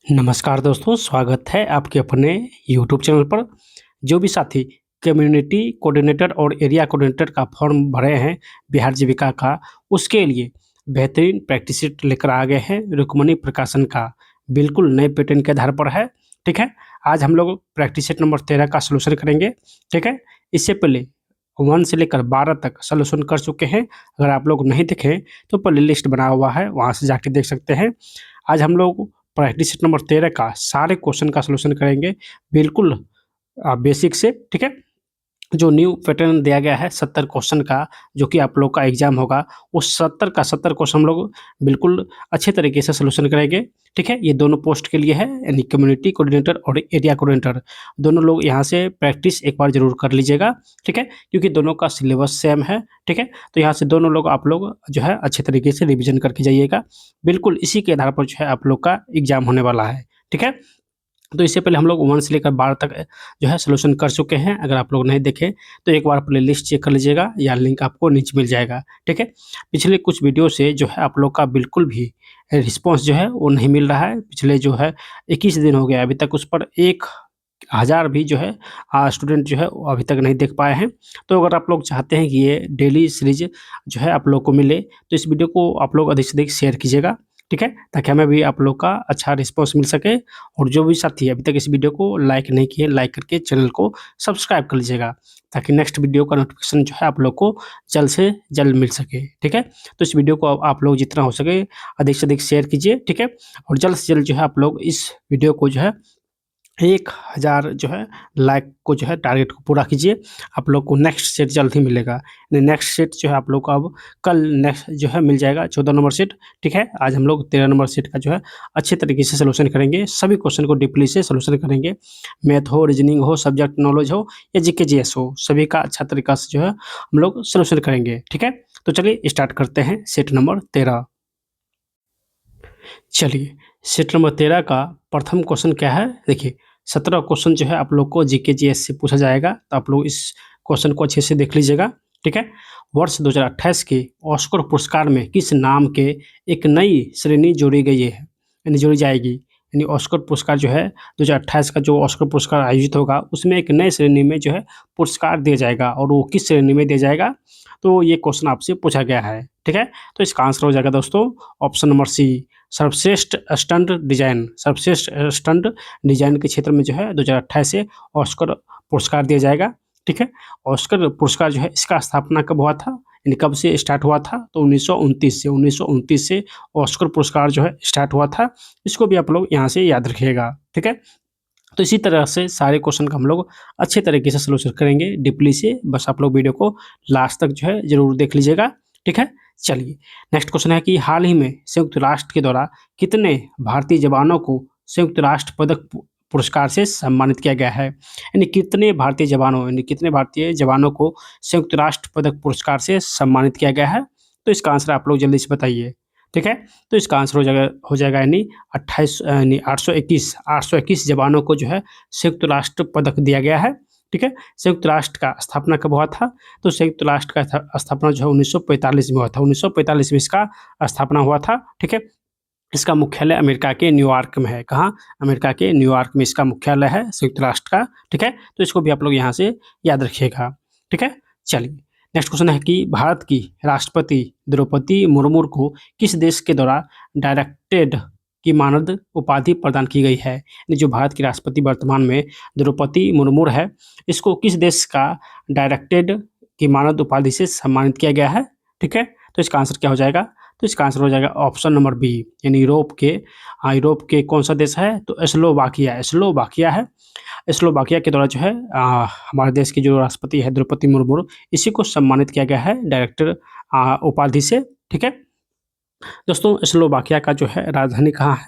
नमस्कार दोस्तों, स्वागत है आपके अपने यूट्यूब चैनल पर। जो भी साथी कम्युनिटी कोऑर्डिनेटर और एरिया कोऑर्डिनेटर का फॉर्म भरे हैं बिहार जीविका का, उसके लिए बेहतरीन प्रैक्टिस सेट लेकर आ गए हैं रुक्मणी प्रकाशन का। बिल्कुल नए पैटर्न के आधार पर है, ठीक है। आज हम लोग प्रैक्टिस सेट नंबर 13 का सोल्यूशन करेंगे, ठीक है। इससे पहले 1 से लेकर 12 तक सोल्यूशन कर चुके हैं। अगर आप लोग नहीं देखें तो प्ले लिस्ट बना हुआ है, वहाँ से जाके देख सकते हैं। आज हम लोग प्रैक्टिस सेट नंबर 13 का सारे क्वेश्चन का सोल्यूशन करेंगे, बिल्कुल बेसिक से, ठीक है। जो न्यू पैटर्न दिया गया है 70 क्वेश्चन का, जो कि आप लोग का एग्जाम होगा, उस 70 का 70 क्वेश्चन हम लोग बिल्कुल अच्छे तरीके से सोल्यूशन करेंगे, ठीक है। ये दोनों पोस्ट के लिए है, यानी कम्युनिटी कोऑर्डिनेटर और एरिया कोऑर्डिनेटर। दोनों लोग यहाँ से प्रैक्टिस एक बार जरूर कर लीजिएगा, ठीक है, क्योंकि दोनों का सिलेबस सेम है, ठीक है। तो यहाँ से दोनों लोग आप लोग जो है अच्छे तरीके से रिविजन करके जाइएगा। बिल्कुल इसी के आधार पर जो है आप लोग का एग्जाम होने वाला है, ठीक है। तो इससे पहले हम लोग 1 से लेकर 12 तक जो है सोल्यूशन कर चुके हैं। अगर आप लोग नहीं देखे तो एक बार प्लेलिस्ट चेक कर लीजिएगा, या लिंक आपको नीचे मिल जाएगा, ठीक है। पिछले कुछ वीडियो से जो है आप लोग का बिल्कुल भी रिस्पॉन्स जो है वो नहीं मिल रहा है। पिछले जो है 21 दिन हो गया, अभी तक उस पर 1000 भी जो है स्टूडेंट जो है वो अभी तक नहीं देख पाए हैं। तो अगर आप लोग चाहते हैं कि ये डेली सीरीज जो है आप लोग को मिले, तो इस वीडियो को आप लोग अधिक से अधिक शेयर कीजिएगा, ठीक है, ताकि हमें भी आप लोग का अच्छा रिस्पॉन्स मिल सके। और जो भी साथी अभी तक इस वीडियो को लाइक नहीं किए, लाइक करके चैनल को सब्सक्राइब कर लीजिएगा, ताकि नेक्स्ट वीडियो का नोटिफिकेशन जो है आप लोग को जल्द से जल्द मिल सके, ठीक है। तो इस वीडियो को आप लोग जितना हो सके अधिक से अधिक शेयर कीजिए, ठीक है। और जल्द से जल्द जो है आप लोग इस वीडियो को जो है 1000 जो है लाइक को जो है टारगेट को पूरा कीजिए। आप लोग को नेक्स्ट सेट जल्द ही मिलेगा। नेक्स्ट सेट जो है आप लोग को अब कल नेक्स्ट जो है मिल जाएगा 14 नंबर सेट, ठीक है। आज हम लोग 13 नंबर सेट का जो है अच्छे तरीके से सोल्यूशन करेंगे। सभी क्वेश्चन को डीपली से सोल्यूशन करेंगे। मैथ हो, रीजनिंग हो, सब्जेक्ट नॉलेज हो या जीके जीएस हो, सभी का अच्छा तरीका से जो है हम लोग सोल्यूशन करेंगे, ठीक है। तो चलिए स्टार्ट करते हैं सेट नंबर 13। चलिए, सेट नंबर 13 का प्रथम क्वेश्चन क्या है, देखिए। 17 क्वेश्चन जो है आप लोग को जीके जीएस से पूछा जाएगा, तो आप लोग इस क्वेश्चन को अच्छे से देख लीजिएगा, ठीक है। वर्ष 2028 के ऑस्कर पुरस्कार में किस नाम के एक नई श्रेणी जोड़ी गई है, यानी जोड़ी जाएगी। यानी ऑस्कर पुरस्कार जो है 2028 का जो ऑस्कर पुरस्कार आयोजित होगा, उसमें एक नई श्रेणी में जो है पुरस्कार दिया जाएगा, और वो किस श्रेणी में दिया जाएगा, तो ये क्वेश्चन आपसे पूछा गया है, ठीक है। तो इसका आंसर हो जाएगा दोस्तों ऑप्शन नंबर सी, सर्वश्रेष्ठ स्टंट डिजाइन। सर्वश्रेष्ठ स्टंट डिजाइन के क्षेत्र में जो है 2028 से ऑस्कर पुरस्कार दिया जाएगा, ठीक है। ऑस्कर पुरस्कार जो है इसका स्थापना कब हुआ था, यानी कब से स्टार्ट हुआ था, तो 1929 से ऑस्कर पुरस्कार जो है स्टार्ट हुआ था। इसको भी आप लोग यहाँ से याद रखिएगा, ठीक है। तो इसी तरह से सारे क्वेश्चन का हम लोग अच्छे तरीके से सोल्यूशन करेंगे डीपली से। बस आप लोग वीडियो को लास्ट तक जो है जरूर देख लीजिएगा, ठीक है। चलिए, नेक्स्ट क्वेश्चन है कि हाल ही में संयुक्त राष्ट्र के द्वारा कितने भारतीय जवानों को संयुक्त राष्ट्र पदक पुरस्कार से सम्मानित किया गया है। यानी कितने भारतीय जवानों, यानी कितने भारतीय जवानों को संयुक्त राष्ट्र पदक पुरस्कार से सम्मानित किया गया है। तो इसका आंसर आप लोग जल्दी से बताइए, ठीक है। तो इसका आंसर हो जाएगा यानी 28 यानी 821 जवानों को जो है संयुक्त राष्ट्र पदक दिया गया है, ठीक है। संयुक्त राष्ट्र का स्थापना कब हुआ था, तो संयुक्त राष्ट्र का स्थापना जो है 1945 में हुआ था। 1945 में इसका स्थापना हुआ था, ठीक है। इसका मुख्यालय अमेरिका के न्यूयॉर्क में है। कहाँ, अमेरिका के न्यूयॉर्क में इसका मुख्यालय है संयुक्त राष्ट्र का, ठीक है। तो इसको भी आप लोग यहाँ से याद रखिएगा, ठीक है। चलिए, नेक्स्ट क्वेश्चन है कि भारत की राष्ट्रपति द्रौपदी मुर्मू को किस देश के द्वारा डायरेक्टेड की मानद उपाधि प्रदान की गई है। यानी जो भारत की राष्ट्रपति वर्तमान में द्रौपदी मुर्मू है, इसको किस देश का डायरेक्टेड की मानद उपाधि से सम्मानित किया गया है, ठीक है। तो इसका आंसर क्या हो जाएगा, तो इसका आंसर हो जाएगा ऑप्शन नंबर बी, यानी यूरोप के कौन सा देश है, तो स्लोवाकिया है। स्लोवाकिया के द्वारा जो है हमारे देश की जो राष्ट्रपति है द्रौपदी मुर्मू, इसी को सम्मानित किया गया है डायरेक्टर उपाधि से, ठीक है। दोस्तों, स्लोवाकिया का जो है राजधानी कहाँ है,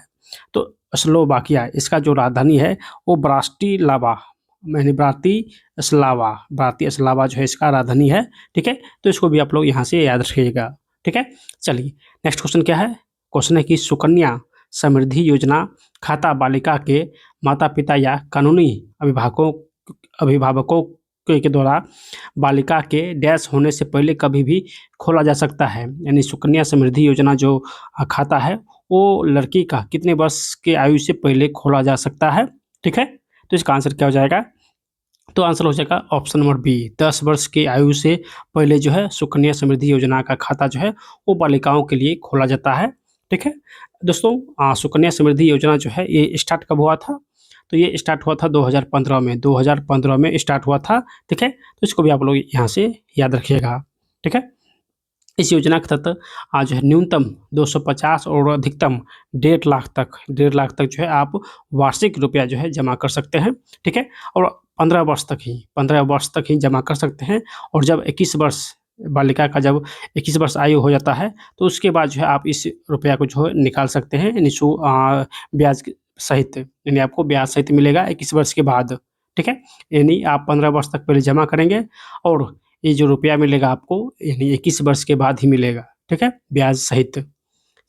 तो स्लोवाकिया इसका जो राजधानी है वो ब्राटिस्लावा, यानी ब्रातिस्लावा जो है इसका राजधानी है, ठीक है। तो इसको भी आप लोग यहाँ से याद रखिएगा, ठीक है। चलिए, नेक्स्ट क्वेश्चन क्या है, क्वेश्चन है कि सुकन्या समृद्धि योजना खाता बालिका के माता पिता या कानूनी अभिभावकों के द्वारा बालिका के डैश होने से पहले कभी भी खोला जा सकता है। यानी सुकन्या समृद्धि योजना जो खाता है वो लड़की का कितने वर्ष की आयु से पहले खोला जा सकता है, ठीक है। तो इसका आंसर क्या हो जाएगा, तो आंसर हो जाएगा ऑप्शन नंबर बी, 10 वर्ष की आयु से पहले जो है सुकन्या समृद्धि योजना का खाता जो है वो बालिकाओं के लिए खोला जाता है, ठीक है। दोस्तों सुकन्या समृद्धि योजना जो है ये स्टार्ट कब हुआ था, तो ये स्टार्ट हुआ था 2015 में, 2015 में स्टार्ट हुआ था, ठीक है। तो इसको भी आप लोग यहाँ से याद रखिएगा, ठीक है। इस योजना के तहत आज जो है न्यूनतम 250 और अधिकतम 1.5 लाख तक जो है आप वार्षिक रुपया जो है जमा कर सकते हैं, ठीक है। और 15 वर्ष तक ही जमा कर सकते हैं। और जब 21 वर्ष बालिका का जब 21 वर्ष आयु हो जाता है तो उसके बाद जो है आप इस रुपया को जो है निकाल सकते हैं, यानी ब्याज सहित, यानी आपको ब्याज सहित मिलेगा 21 वर्ष के बाद, ठीक है। यानी आप 15 वर्ष तक पहले जमा करेंगे और ये जो रुपया मिलेगा आपको यानी 21 वर्ष के बाद ही मिलेगा, ठीक है, ब्याज सहित।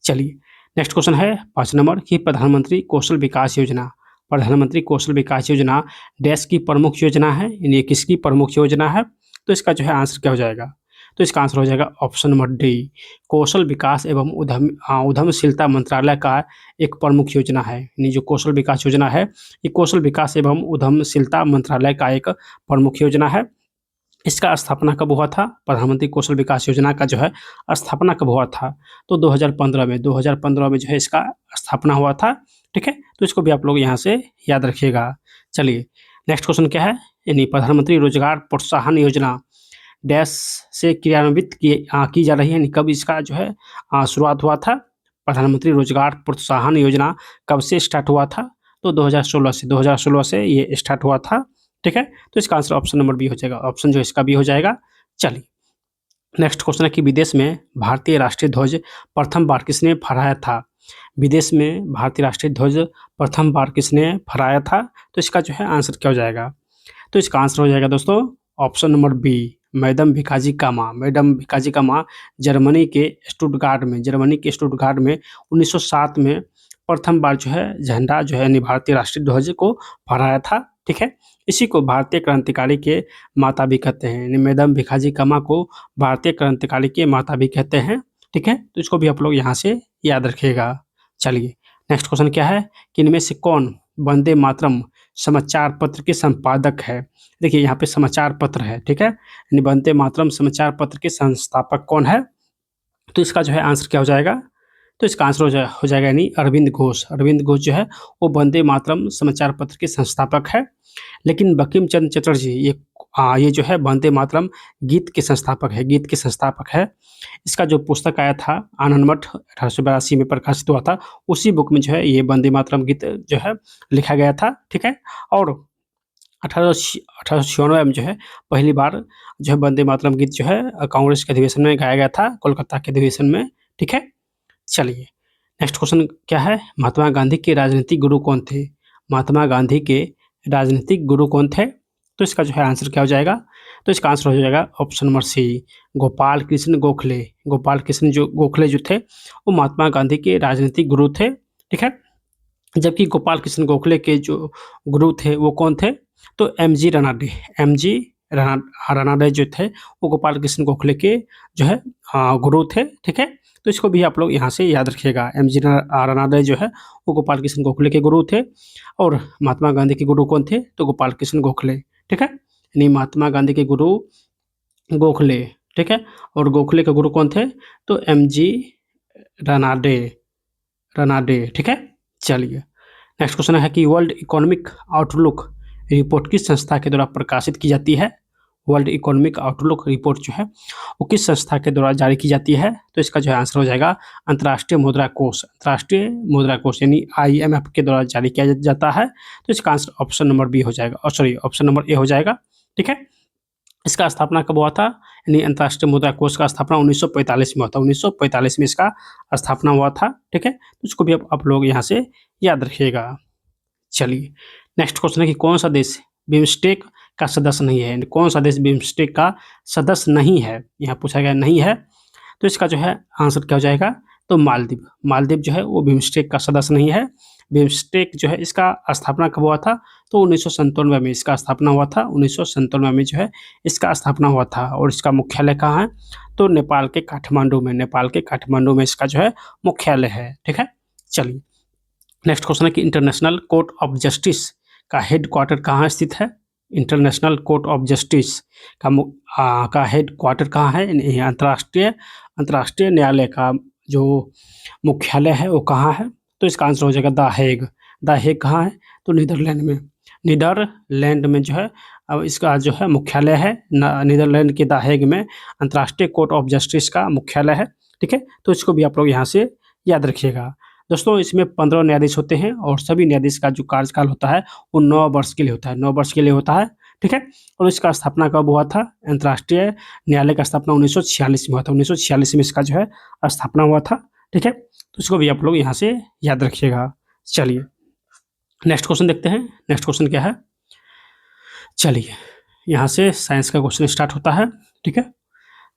चलिए नेक्स्ट क्वेश्चन है 5 नंबर कि प्रधानमंत्री कौशल विकास योजना, प्रधानमंत्री कौशल विकास योजना देश की प्रमुख योजना है, यानी किसकी प्रमुख योजना है, तो इसका जो है आंसर क्या हो जाएगा, तो इसका आंसर हो जाएगा ऑप्शन नंबर डी, कौशल विकास एवं उद्यमशीलता मंत्रालय का एक प्रमुख योजना है। यानी जो कौशल विकास योजना है ये कौशल विकास एवं उद्यमशीलता मंत्रालय का एक प्रमुख योजना है। इसका स्थापना कब हुआ था, प्रधानमंत्री कौशल विकास योजना का जो है स्थापना कब हुआ था, तो 2015 में, 2015 में जो है इसका स्थापना हुआ था, ठीक है। तो इसको भी आप लोग यहाँ से याद रखिएगा। चलिए नेक्स्ट क्वेश्चन क्या है, यानी प्रधानमंत्री रोजगार प्रोत्साहन योजना डैश से क्रियान्वित की जा रही है, यानी कब इसका जो है शुरुआत हुआ था, प्रधानमंत्री रोजगार प्रोत्साहन योजना कब से स्टार्ट हुआ था, तो 2016 से ये स्टार्ट हुआ था, ठीक है। तो इसका आंसर ऑप्शन नंबर बी हो जाएगा, ऑप्शन जो इसका बी हो जाएगा। चलिए नेक्स्ट क्वेश्चन है कि विदेश में भारतीय राष्ट्रीय ध्वज प्रथम बार किसने फहराया था, विदेश में भारतीय राष्ट्रीय ध्वज प्रथम बार किसने फहराया था, तो इसका जो है आंसर क्या हो जाएगा, तो इसका आंसर हो जाएगा दोस्तों option number B, madam Bhikaji Cama. Madam Bhikaji Cama Germany के स्टुटगार्ट में, 1907 में प्रथम बार जो है झंडा जो है यानी भारतीय राष्ट्रीय ध्वज को फहराया था, ठीक है। इसी को भारतीय क्रांतिकारी के माता भी कहते हैं, यानी मैडम भिकाजी कामा को भारतीय क्रांतिकारी के माता भी कहते हैं, ठीक है। तो इसको भी आप लोग यहाँ से याद रखिएगा। चलिए नेक्स्ट क्वेश्चन क्या है कि इनमें से कौन वंदे मातरम समाचार पत्र के संपादक है, देखिए यहाँ पे समाचार पत्र है, ठीक है, यानी वंदे मातरम समाचार पत्र के संस्थापक कौन है, तो इसका जो है आंसर क्या हो जाएगा, तो इसका आंसर हो जाएगा यानी अरविंद घोष। अरविंद घोष जो है वो वंदे मातरम समाचार पत्र के संस्थापक है। लेकिन बंकिम चंद्र चटर्जी ये जो है वंदे मातरम गीत के संस्थापक है, गीत के संस्थापक है। इसका जो पुस्तक आया था आनंद मठ 1882 में प्रकाशित हुआ था, उसी बुक में जो है ये वंदे मातरम गीत जो है लिखा गया था, ठीक है। और 1896 में जो है पहली बार जो है वंदे मातरम गीत जो है कांग्रेस के अधिवेशन में गाया गया था, कोलकाता के अधिवेशन में, ठीक है। चलिए नेक्स्ट क्वेश्चन क्या है, महात्मा गांधी के राजनीतिक गुरु कौन थे, महात्मा गांधी के राजनीतिक गुरु कौन थे, तो इसका जो है आंसर क्या हो जाएगा, तो इसका आंसर हो जाएगा option number C, Gopal Krishna Gokhale. Gopal Krishna जो गोखले जो थे वो महात्मा गांधी के राजनीतिक गुरु थे, ठीक है। जबकि गोपाल कृष्ण गोखले के जो गुरु थे वो कौन थे, तो एमजी रनाडे, एमजी रनाडे जो थे वो गोपाल कृष्ण गोखले के जो है गुरु थे, ठीक है। तो इसको भी आप लोग यहाँ से याद रखिएगा, एमजी रनाडे जो है वो गोपाल कृष्ण गोखले के गुरु थे और महात्मा गांधी के गुरु कौन थे, तो गोपाल कृष्ण गोखले, ठीक है। यानी महात्मा गांधी के गुरु गोखले, ठीक है, और गोखले के गुरु कौन थे, तो एमजी रनाडे, ठीक है। चलिए नेक्स्ट क्वेश्चन है कि वर्ल्ड इकोनॉमिक आउटलुक रिपोर्ट किस संस्था के द्वारा प्रकाशित की जाती है, वर्ल्ड इकोनॉमिक आउटलुक रिपोर्ट जो है वो किस संस्था के द्वारा जारी की जाती है, तो इसका जो है आंसर हो जाएगा अंतर्राष्ट्रीय मुद्रा कोष, अंतर्राष्ट्रीय मुद्रा कोष यानी IMF के द्वारा जारी किया जाता है। तो इसका आंसर ऑप्शन नंबर बी हो जाएगा, सॉरी ऑप्शन नंबर ए हो जाएगा, ठीक है। इसका स्थापना कब हुआ था, यानी अंतर्राष्ट्रीय मुद्रा कोष का स्थापना 1945 में हुआ था, 1945 में इसका स्थापना हुआ था, ठीक है। तो इसको भी आप लोग यहाँ से याद रखिएगा। चलिए नेक्स्ट क्वेश्चन है कि कौन सा देश बिम्स्टेक का सदस्य नहीं है, कौन सा देश बिम्स्टेक का सदस्य नहीं है, यहाँ पूछा गया नहीं है, तो इसका जो है आंसर क्या हो जाएगा, तो मालदीव। मालदीव जो है वो बिम्स्टेक का सदस्य नहीं है। बिम्स्टेक जो है इसका स्थापना कब हुआ था, तो 1997 में इसका स्थापना हुआ था, 1997 में जो है इसका स्थापना हुआ था। और इसका मुख्यालय कहाँ है, तो नेपाल के काठमांडू में, नेपाल के काठमांडू में इसका जो है मुख्यालय है, ठीक है। चलिए नेक्स्ट क्वेश्चन है कि इंटरनेशनल कोर्ट ऑफ जस्टिस का हेड क्वार्टर कहाँ स्थित है। इंटरनेशनल कोर्ट ऑफ जस्टिस का हेड क्वार्टर कहाँ है, अंतर्राष्ट्रीय न्यायालय का जो मुख्यालय है वो कहाँ है। तो इसका आंसर हो जाएगा द हेग। द हेग कहाँ है, तो नीदरलैंड में। नीदरलैंड में जो है अब इसका जो है मुख्यालय है नीदरलैंड के द हेग में अंतर्राष्ट्रीय कोर्ट ऑफ जस्टिस का मुख्यालय है। ठीक है, तो इसको भी आप लोग यहाँ से याद रखिएगा। दोस्तों इसमें 15 न्यायाधीश होते हैं और सभी न्यायाधीश का जो कार्यकाल होता है वो 9 वर्ष के लिए होता है, 9 वर्ष के लिए होता है। ठीक है, और इसका स्थापना कब हुआ था, अंतर्राष्ट्रीय न्यायालय का स्थापना 1946 में हुआ था। 1946 में इसका जो है स्थापना हुआ था। ठीक है, तो इसको भी आप लोग यहाँ से याद रखिएगा। चलिए नेक्स्ट क्वेश्चन देखते हैं। नेक्स्ट क्वेश्चन क्या है, चलिए यहाँ से साइंस का क्वेश्चन स्टार्ट होता है। ठीक है,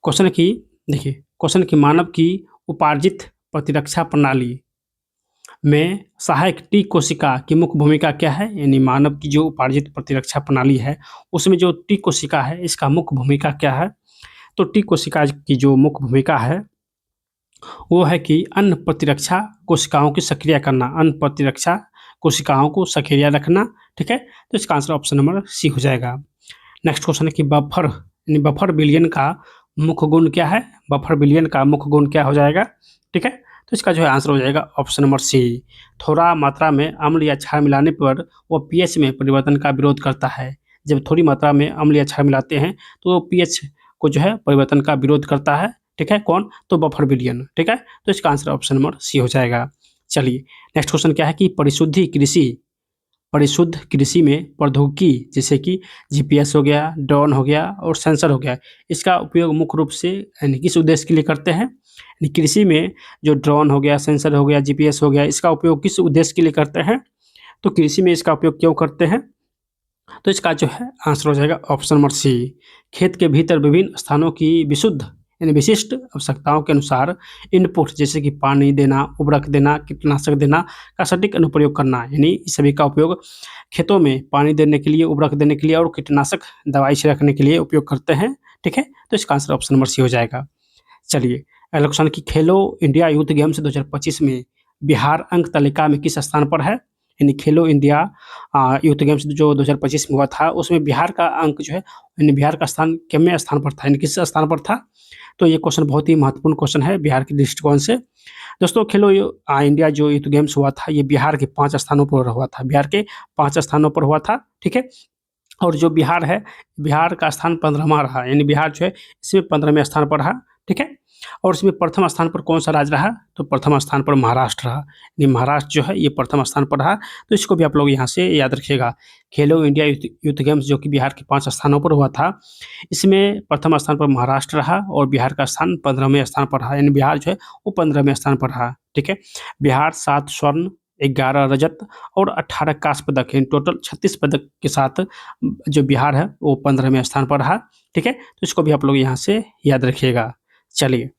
क्वेश्चन की देखिए, क्वेश्चन की मानव की उपार्जित प्रतिरक्षा प्रणाली में सहायक टी कोशिका की मुख्य भूमिका क्या है। यानी मानव की जो उपार्जित प्रतिरक्षा प्रणाली है उसमें जो टी कोशिका है इसका मुख्य भूमिका क्या है। तो टी कोशिका की जो मुख्य भूमिका है वो है कि अन्य प्रतिरक्षा कोशिकाओं की सक्रिय करना, अन्य प्रतिरक्षा कोशिकाओं को सक्रिय रखना। ठीक है, तो इसका आंसर ऑप्शन नंबर सी हो जाएगा। नेक्स्ट क्वेश्चन है कि बफर यानी बफर विलयन का मुख्य गुण क्या है। बफर विलयन का मुख्य गुण क्या हो जाएगा। ठीक है, तो इसका जो है आंसर हो जाएगा ऑप्शन नंबर सी। थोड़ा मात्रा में अम्ल या क्षार मिलाने पर वो पीएच में परिवर्तन का विरोध करता है। जब थोड़ी मात्रा में अम्ल या क्षार मिलाते हैं तो वो पीएच को जो है परिवर्तन का विरोध करता है। ठीक है, कौन, तो बफर विलयन। ठीक है, तो इसका आंसर ऑप्शन नंबर सी हो जाएगा। चलिए नेक्स्ट क्वेश्चन क्या है कि परिशुद्ध कृषि में प्रौद्योगिकी जैसे कि जीपीएस हो गया, ड्रोन हो गया और सेंसर हो गया, इसका उपयोग मुख्य रूप से यानी किस उद्देश्य के लिए करते हैं। यानी कृषि में जो ड्रोन हो गया, सेंसर हो गया, जीपीएस हो गया, इसका उपयोग किस उद्देश्य के लिए करते हैं। तो कृषि में इसका उपयोग क्यों करते हैं, तो इसका जो है आंसर हो जाएगा ऑप्शन नंबर सी। खेत के भीतर विभिन्न स्थानों की विशुद्ध यानी विशिष्ट आवश्यकताओं के अनुसार इनपुट जैसे कि पानी देना, उर्वरक देना, कीटनाशक देना का सटीक अनुप्रयोग करना। यानी इस सभी का उपयोग खेतों में पानी देने के लिए, उर्वरक देने के लिए और कीटनाशक दवाई छिड़कने के लिए उपयोग करते हैं। ठीक है, तो इसका आंसर ऑप्शन नंबर सी हो जाएगा। चलिए अगला क्वेश्चन की खेलो इंडिया यूथ गेम्स 2025 में बिहार अंक तालिका में किस स्थान पर है। यानी खेलो इंडिया यूथ गेम्स जो 2025 में हुआ था उसमें बिहार का अंक जो है यानी बिहार का स्थान कितने स्थान पर था, यानी किस स्थान पर था। तो ये क्वेश्चन बहुत ही महत्वपूर्ण क्वेश्चन है बिहार के दृष्टिकोण से। दोस्तों खेलो इंडिया जो यूथ गेम्स हुआ था ये बिहार के 5 स्थानों पर हुआ था, बिहार के 5 स्थानों पर हुआ था। ठीक है, और जो बिहार है, बिहार का स्थान 15वां रहा, यानी बिहार जो है इसमें 15वें स्थान पर रहा। ठीक है, और इसमें प्रथम स्थान पर कौन सा राज्य रहा, तो प्रथम स्थान पर महाराष्ट्र रहा, यानी महाराष्ट्र जो है ये प्रथम स्थान पर रहा। तो इसको भी आप लोग यहाँ से याद रखिएगा। खेलो इंडिया यूथ गेम्स जो कि बिहार के 5 स्थानों पर हुआ था इसमें प्रथम स्थान पर महाराष्ट्र रहा और बिहार का स्थान 15वें स्थान पर रहा, यानी बिहार जो है वो 15वें स्थान पर रहा। ठीक है, बिहार 7 स्वर्ण, 11 रजत और 18 कांस्य पदक, इन टोटल 36 पदक के साथ जो बिहार है वो 15वें स्थान पर रहा। ठीक है, तो इसको भी आप लोग यहाँ से याद रखिएगा। चलिए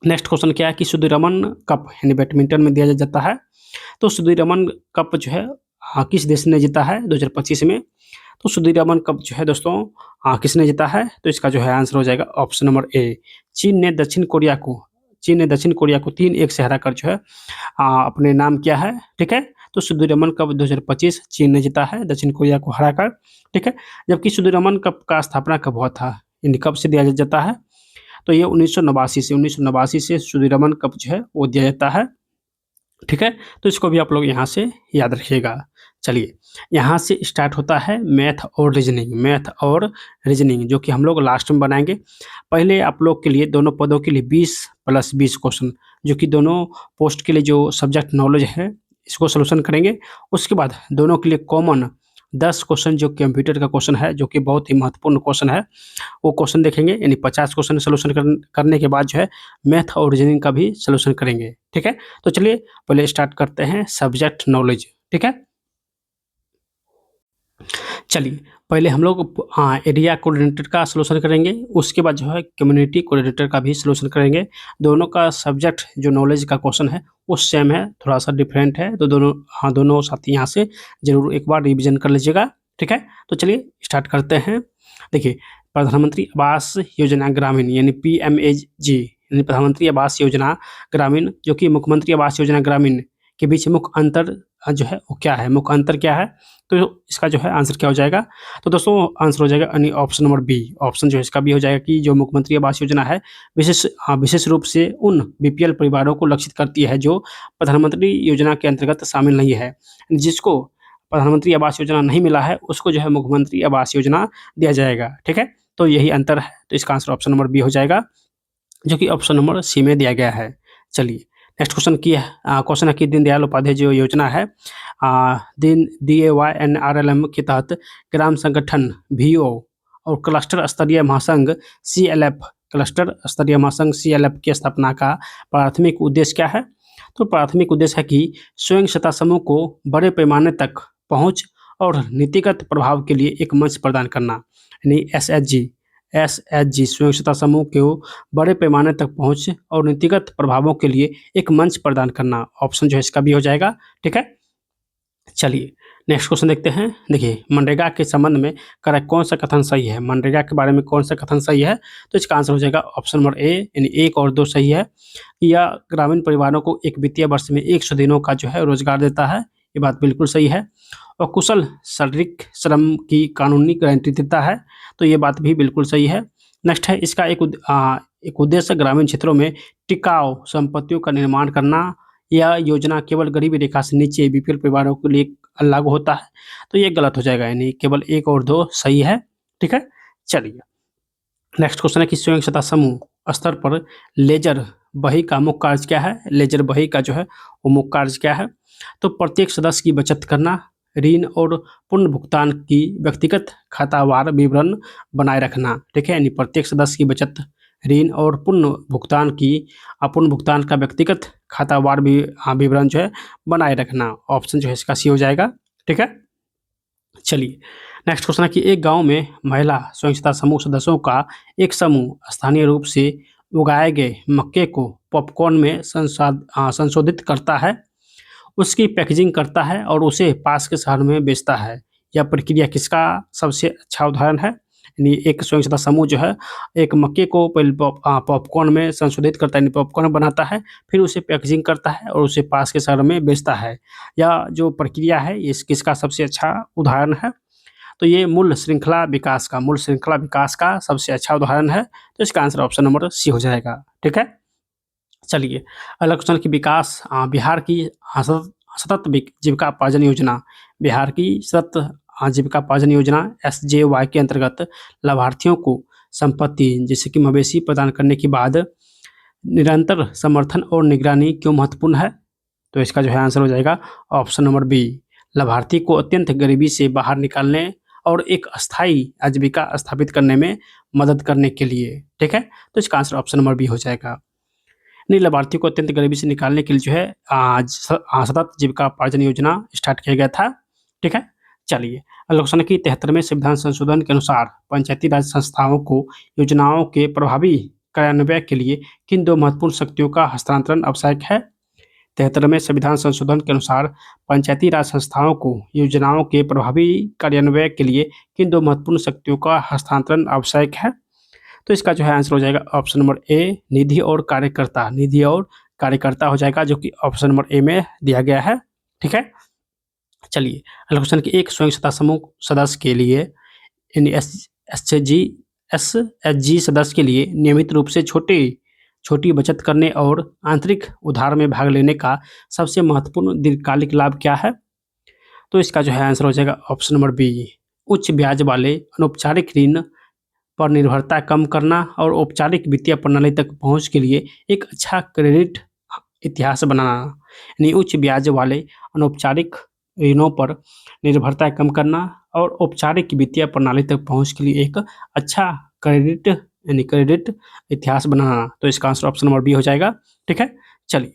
नेक्स्ट क्वेश्चन क्या है कि सुधीरमन कप यानी बैडमिंटन में दिया जाता है। तो सुधीरमन कप जो है किस देश ने जीता है 2025 में। तो सुधीरमन कप जो है दोस्तों किसने जीता है, तो इसका जो है आंसर हो जाएगा ऑप्शन नंबर ए। चीन ने दक्षिण कोरिया को 3-1 से हराकर जो है अपने नाम किया है। ठीक है, तो सुधीरमन कप 2025 चीन ने जीता है दक्षिण कोरिया को हराकर। ठीक है, जबकि सुधीरमन कप का स्थापना कब हुआ था, यानी कब से दिया जाता है, तो ये 1989 से सुधीरमन कप जो है वो दिया जाता है। ठीक है, तो इसको भी आप लोग यहाँ से याद रखिएगा। चलिए यहाँ से स्टार्ट होता है मैथ और रीजनिंग जो कि हम लोग लास्ट में बनाएंगे। पहले आप लोग के लिए दोनों पदों के लिए 20+20 क्वेश्चन जो कि दोनों पोस्ट के लिए जो सब्जेक्ट नॉलेज है इसको सोल्यूशन करेंगे। उसके बाद दोनों के लिए कॉमन 10 क्वेश्चन जो कंप्यूटर का क्वेश्चन है जो कि बहुत ही महत्वपूर्ण क्वेश्चन है वो क्वेश्चन देखेंगे, यानी 50 क्वेश्चन सोल्यूशन करने के बाद जो है मैथ और रीजनिंग का भी सोल्यूशन करेंगे। ठीक है, तो चलिए पहले स्टार्ट करते हैं सब्जेक्ट नॉलेज। ठीक है, चलिए पहले हम लोग एरिया कोऑर्डिनेटर का सोल्यूशन करेंगे, उसके बाद जो है कम्युनिटी कोऑर्डिनेटर का भी सोल्यूशन करेंगे। दोनों का सब्जेक्ट जो नॉलेज का क्वेश्चन है वो सेम है, थोड़ा सा डिफरेंट है, तो दोनों साथी यहाँ से जरूर एक बार रिविजन कर लीजिएगा। ठीक है, तो चलिए स्टार्ट करते हैं। देखिए प्रधानमंत्री आवास योजना ग्रामीण यानी PMAG यानी प्रधानमंत्री आवास योजना ग्रामीण जो कि मुख्यमंत्री आवास योजना ग्रामीण के बीच मुख्य अंतर जो है वो क्या है, मुख्य अंतर क्या है? तो इसका जो है आंसर क्या हो जाएगा? तो दोस्तों आंसर हो जाएगा यानी ऑप्शन नंबर बी। ऑप्शन जो है इसका बी हो जाएगा कि जो मुख्यमंत्री आवास योजना है विशेष रूप से उन बीपीएल परिवारों को लक्षित करती है जो प्रधानमंत्री योजना के अंतर्गत शामिल नहीं है। जिसको प्रधानमंत्री आवास योजना नहीं मिला है उसको जो है मुख्यमंत्री आवास योजना दिया जाएगा। ठीक है, तो यही अंतर है। तो इसका आंसर ऑप्शन नंबर बी हो जाएगा, जो कि ऑप्शन नंबर सी में दिया गया है। चलिए नेक्स्ट क्वेश्चन की है क्वेश्चन है कि दीनदयाल उपाध्याय जो योजना है DAYNRLM के तहत ग्राम संगठन VO और क्लस्टर स्तरीय महासंघ CLF की स्थापना का प्राथमिक उद्देश्य क्या है? तो प्राथमिक उद्देश्य है कि स्वयं सत्ता समूह को बड़े पैमाने तक पहुंच और नीतिगत प्रभाव के लिए एक मंच प्रदान करना, यानी SHG स्वयं सत्ता समूह को बड़े पैमाने तक पहुंच और नीतिगत प्रभावों के लिए एक मंच प्रदान करना। ऑप्शन जो है इसका भी हो जाएगा। ठीक है, चलिए नेक्स्ट क्वेश्चन देखते हैं। देखिए मनरेगा के संबंध में करेक्ट कौन सा कथन सही है, मनरेगा के बारे में कौन सा कथन सही है? तो इसका आंसर हो जाएगा ऑप्शन नंबर ए, यानी 1 और 2 सही है। यह ग्रामीण परिवारों को एक वित्तीय वर्ष में 100 दिनों का जो है रोजगार देता है, ये बात बिल्कुल सही है। और कुशल शारीरिक श्रम की कानूनी गारंटी देता है, तो ये बात भी बिल्कुल सही है। नेक्स्ट है इसका एक उद्देश्य ग्रामीण क्षेत्रों में टिकाऊ संपत्तियों का निर्माण करना। यह योजना केवल गरीबी रेखा से नीचे बीपीएल परिवारों के लिए लागू होता है, तो ये गलत हो जाएगा, यानी केवल 1 और 2 सही है। ठीक है, चलिए नेक्स्ट क्वेश्चन है कि स्वयं सत्ता समूह स्तर पर लेजर बही का मुख्य कार्य क्या है? लेजर बही का जो है वो मुख्य कार्य क्या है? तो प्रत्येक सदस्य की बचत करना, ऋण और पुनर्भुगतान की व्यक्तिगत खातावार विवरण बनाए रखना। ठीक है, यानी प्रत्येक सदस्य की बचत, ऋण और पुनर्भुगतान का व्यक्तिगत खातावार विवरण जो है बनाए रखना। ऑप्शन जो है इसका सी हो जाएगा। ठीक है, चलिए नेक्स्ट क्वेश्चन है कि एक गांव में महिला स्वयं सत्ता समूह सदस्यों का एक समूह स्थानीय रूप से उगाए गए मक्के को पॉपकॉर्न में संशोधित करता है, उसकी पैकेजिंग करता है और उसे पास के शहर में बेचता है। यह प्रक्रिया किसका सबसे अच्छा उदाहरण है? यानी एक स्वयं सत्ता समूह जो है एक मक्के को पहले पॉपकॉर्न में संशोधित करता है, यानी पॉपकॉर्न बनाता है, फिर उसे पैकेजिंग करता है और उसे पास के शहर में बेचता है। यह जो प्रक्रिया है ये किसका सबसे अच्छा उदाहरण है? तो ये मूल्य श्रृंखला विकास का सबसे अच्छा उदाहरण है। तो इसका आंसर ऑप्शन नंबर सी हो जाएगा। ठीक है, चलिए अगला क्वेश्चन की बिहार की सतत जीविका पार्जन योजना SJY के अंतर्गत लाभार्थियों को संपत्ति जैसे कि मवेशी प्रदान करने के बाद निरंतर समर्थन और निगरानी क्यों महत्वपूर्ण है? तो इसका जो है आंसर हो जाएगा ऑप्शन नंबर बी, लाभार्थी को अत्यंत गरीबी से बाहर निकालने और एक अस्थायी आजीविका स्थापित करने में मदद करने के लिए। ठीक है, तो इसका आंसर ऑप्शन नंबर बी हो जाएगा। नहीं, लाभार्थी को अत्यंत गरीबी से निकालने के लिए जो है सतत जीविका पार्जन योजना स्टार्ट किया गया था। ठीक है, चलिए अगला क्वेश्चन है कि 73वें संविधान संशोधन के अनुसार पंचायती राज संस्थाओं को योजनाओं के प्रभावी कार्यान्वयन के लिए किन 2 महत्वपूर्ण शक्तियों का हस्तांतरण आवश्यक है? 73वें संविधान संशोधन के अनुसार पंचायती राज संस्थाओं को योजनाओं के प्रभावी कार्यान्वयन के लिए किन 2 महत्वपूर्ण शक्तियों का हस्तांतरण आवश्यक है? तो इसका जो है आंसर हो जाएगा ऑप्शन नंबर ए, निधि और कार्यकर्ता हो जाएगा, जो कि ऑप्शन नंबर ए में दिया गया है। ठीक है, चलिए अगला क्वेश्चन कि एक स्वयं सत्ता समूह सदस्य के लिए यानी SHG सदस्य के लिए नियमित रूप से छोटी बचत करने और आंतरिक उधार में भाग लेने का सबसे महत्वपूर्ण दीर्घकालिक लाभ क्या है? तो इसका जो है आंसर हो जाएगा ऑप्शन नंबर बी, उच्च ब्याज वाले अनौपचारिक ऋण पर निर्भरता कम करना और औपचारिक वित्तीय प्रणाली तक पहुंच के लिए एक अच्छा क्रेडिट इतिहास बनाना। यानी उच्च ब्याज वाले अनौपचारिक ऋणों पर निर्भरता कम करना और औपचारिक वित्तीय प्रणाली तक पहुंच के लिए एक अच्छा क्रेडिट इतिहास बनाना। तो इसका आंसर ऑप्शन नंबर बी हो जाएगा। ठीक है, चलिए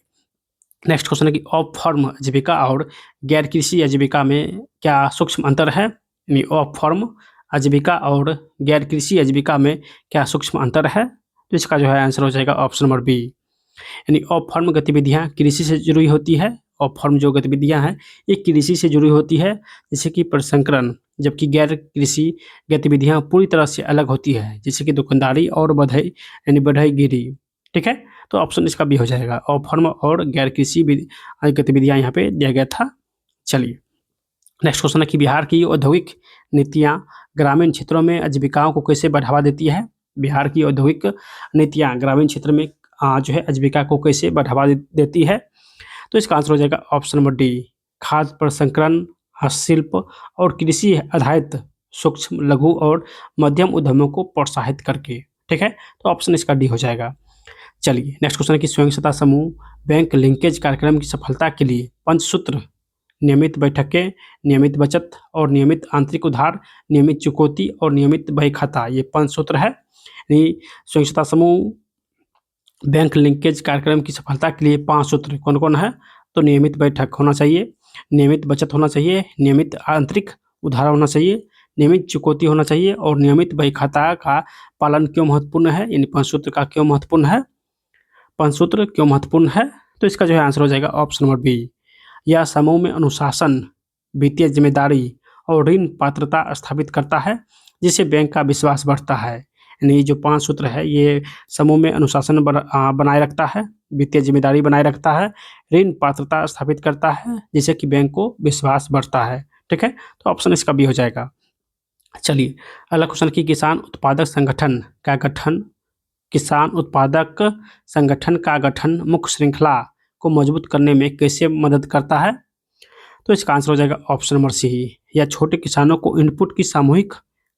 नेक्स्ट क्वेश्चन है कि ऑफ फॉर्म आजीविका और गैर कृषि आजीविका में क्या सूक्ष्म अंतर है? यानी ऑफ फॉर्म आजीविका और गैर कृषि आजीविका में क्या सूक्ष्म अंतर है? तो इसका जो है आंसर हो जाएगा ऑप्शन नंबर बी, यानी ऑफ फॉर्म गतिविधियां कृषि से जुड़ी होती है। ऑफ फॉर्म जो गतिविधियां हैं ये कृषि से जुड़ी होती है, जैसे कि प्रसंस्करण, जबकि गैर कृषि गतिविधियां पूरी तरह से अलग होती है, जैसे कि दुकानदारी और बढ़ईगिरी। ठीक है, तो ऑप्शन इसका बी हो जाएगा। और फर्म और गैर कृषि गतिविधियाँ यहाँ पे दिया गया था। चलिए नेक्स्ट क्वेश्चन है कि बिहार की औद्योगिक नीतियाँ ग्रामीण क्षेत्रों में आजीविकाओं को कैसे बढ़ावा देती है। बिहार की औद्योगिक नीतियाँ ग्रामीण क्षेत्र में जो है आजीविका को कैसे बढ़ावा देती है। तो इसका आंसर हो जाएगा ऑप्शन नंबर डी, खाद्य प्रसंस्करण, हस्तशिल्प और कृषि आधारित सूक्ष्म लघु और मध्यम उद्यमों को प्रोत्साहित करके। ठीक है, तो ऑप्शन इसका डी हो जाएगा। चलिए नेक्स्ट क्वेश्चन है कि स्वयं सहायता समूह बैंक लिंकेज कार्यक्रम की सफलता के लिए पंचसूत्र नियमित बैठकें, नियमित बचत और नियमित आंतरिक उधार, नियमित चुकौती और नियमित बही खाता, ये 5 सूत्र है। यानी स्वयं सहायता समूह बैंक लिंकेज कार्यक्रम की सफलता के लिए 5 सूत्र कौन कौन है। तो नियमित बैठक होना चाहिए, नियमित बचत होना चाहिए, नियमित आंतरिक उधार होना चाहिए, नियमित चुकौती होना चाहिए और नियमित बही खाता का पालन क्यों महत्वपूर्ण है। यानी 5 सूत्र का क्यों महत्वपूर्ण है, 5 सूत्र क्यों महत्वपूर्ण है। तो इसका जो है आंसर हो जाएगा ऑप्शन नंबर बी। यह समूह में अनुशासन, वित्तीय जिम्मेदारी और ऋण पात्रता स्थापित करता है, जिससे बैंक का विश्वास बढ़ता है। यानी जो 5 सूत्र है ये समूह में अनुशासन बनाए रखता है, वित्तीय जिम्मेदारी बनाए रखता है, ऋण पात्रता स्थापित करता है, जिससे कि बैंक को विश्वास बढ़ता है। ठीक है, तो ऑप्शन इसका बी हो जाएगा। चलिए अगला क्वेश्चन की किसान उत्पादक संगठन का गठन, किसान उत्पादक संगठन का गठन मुख्य श्रृंखला को मजबूत करने में कैसे मदद करता है। तो इसका आंसर हो जाएगा ऑप्शन नंबर सी। यह छोटे किसानों को इनपुट की सामूहिक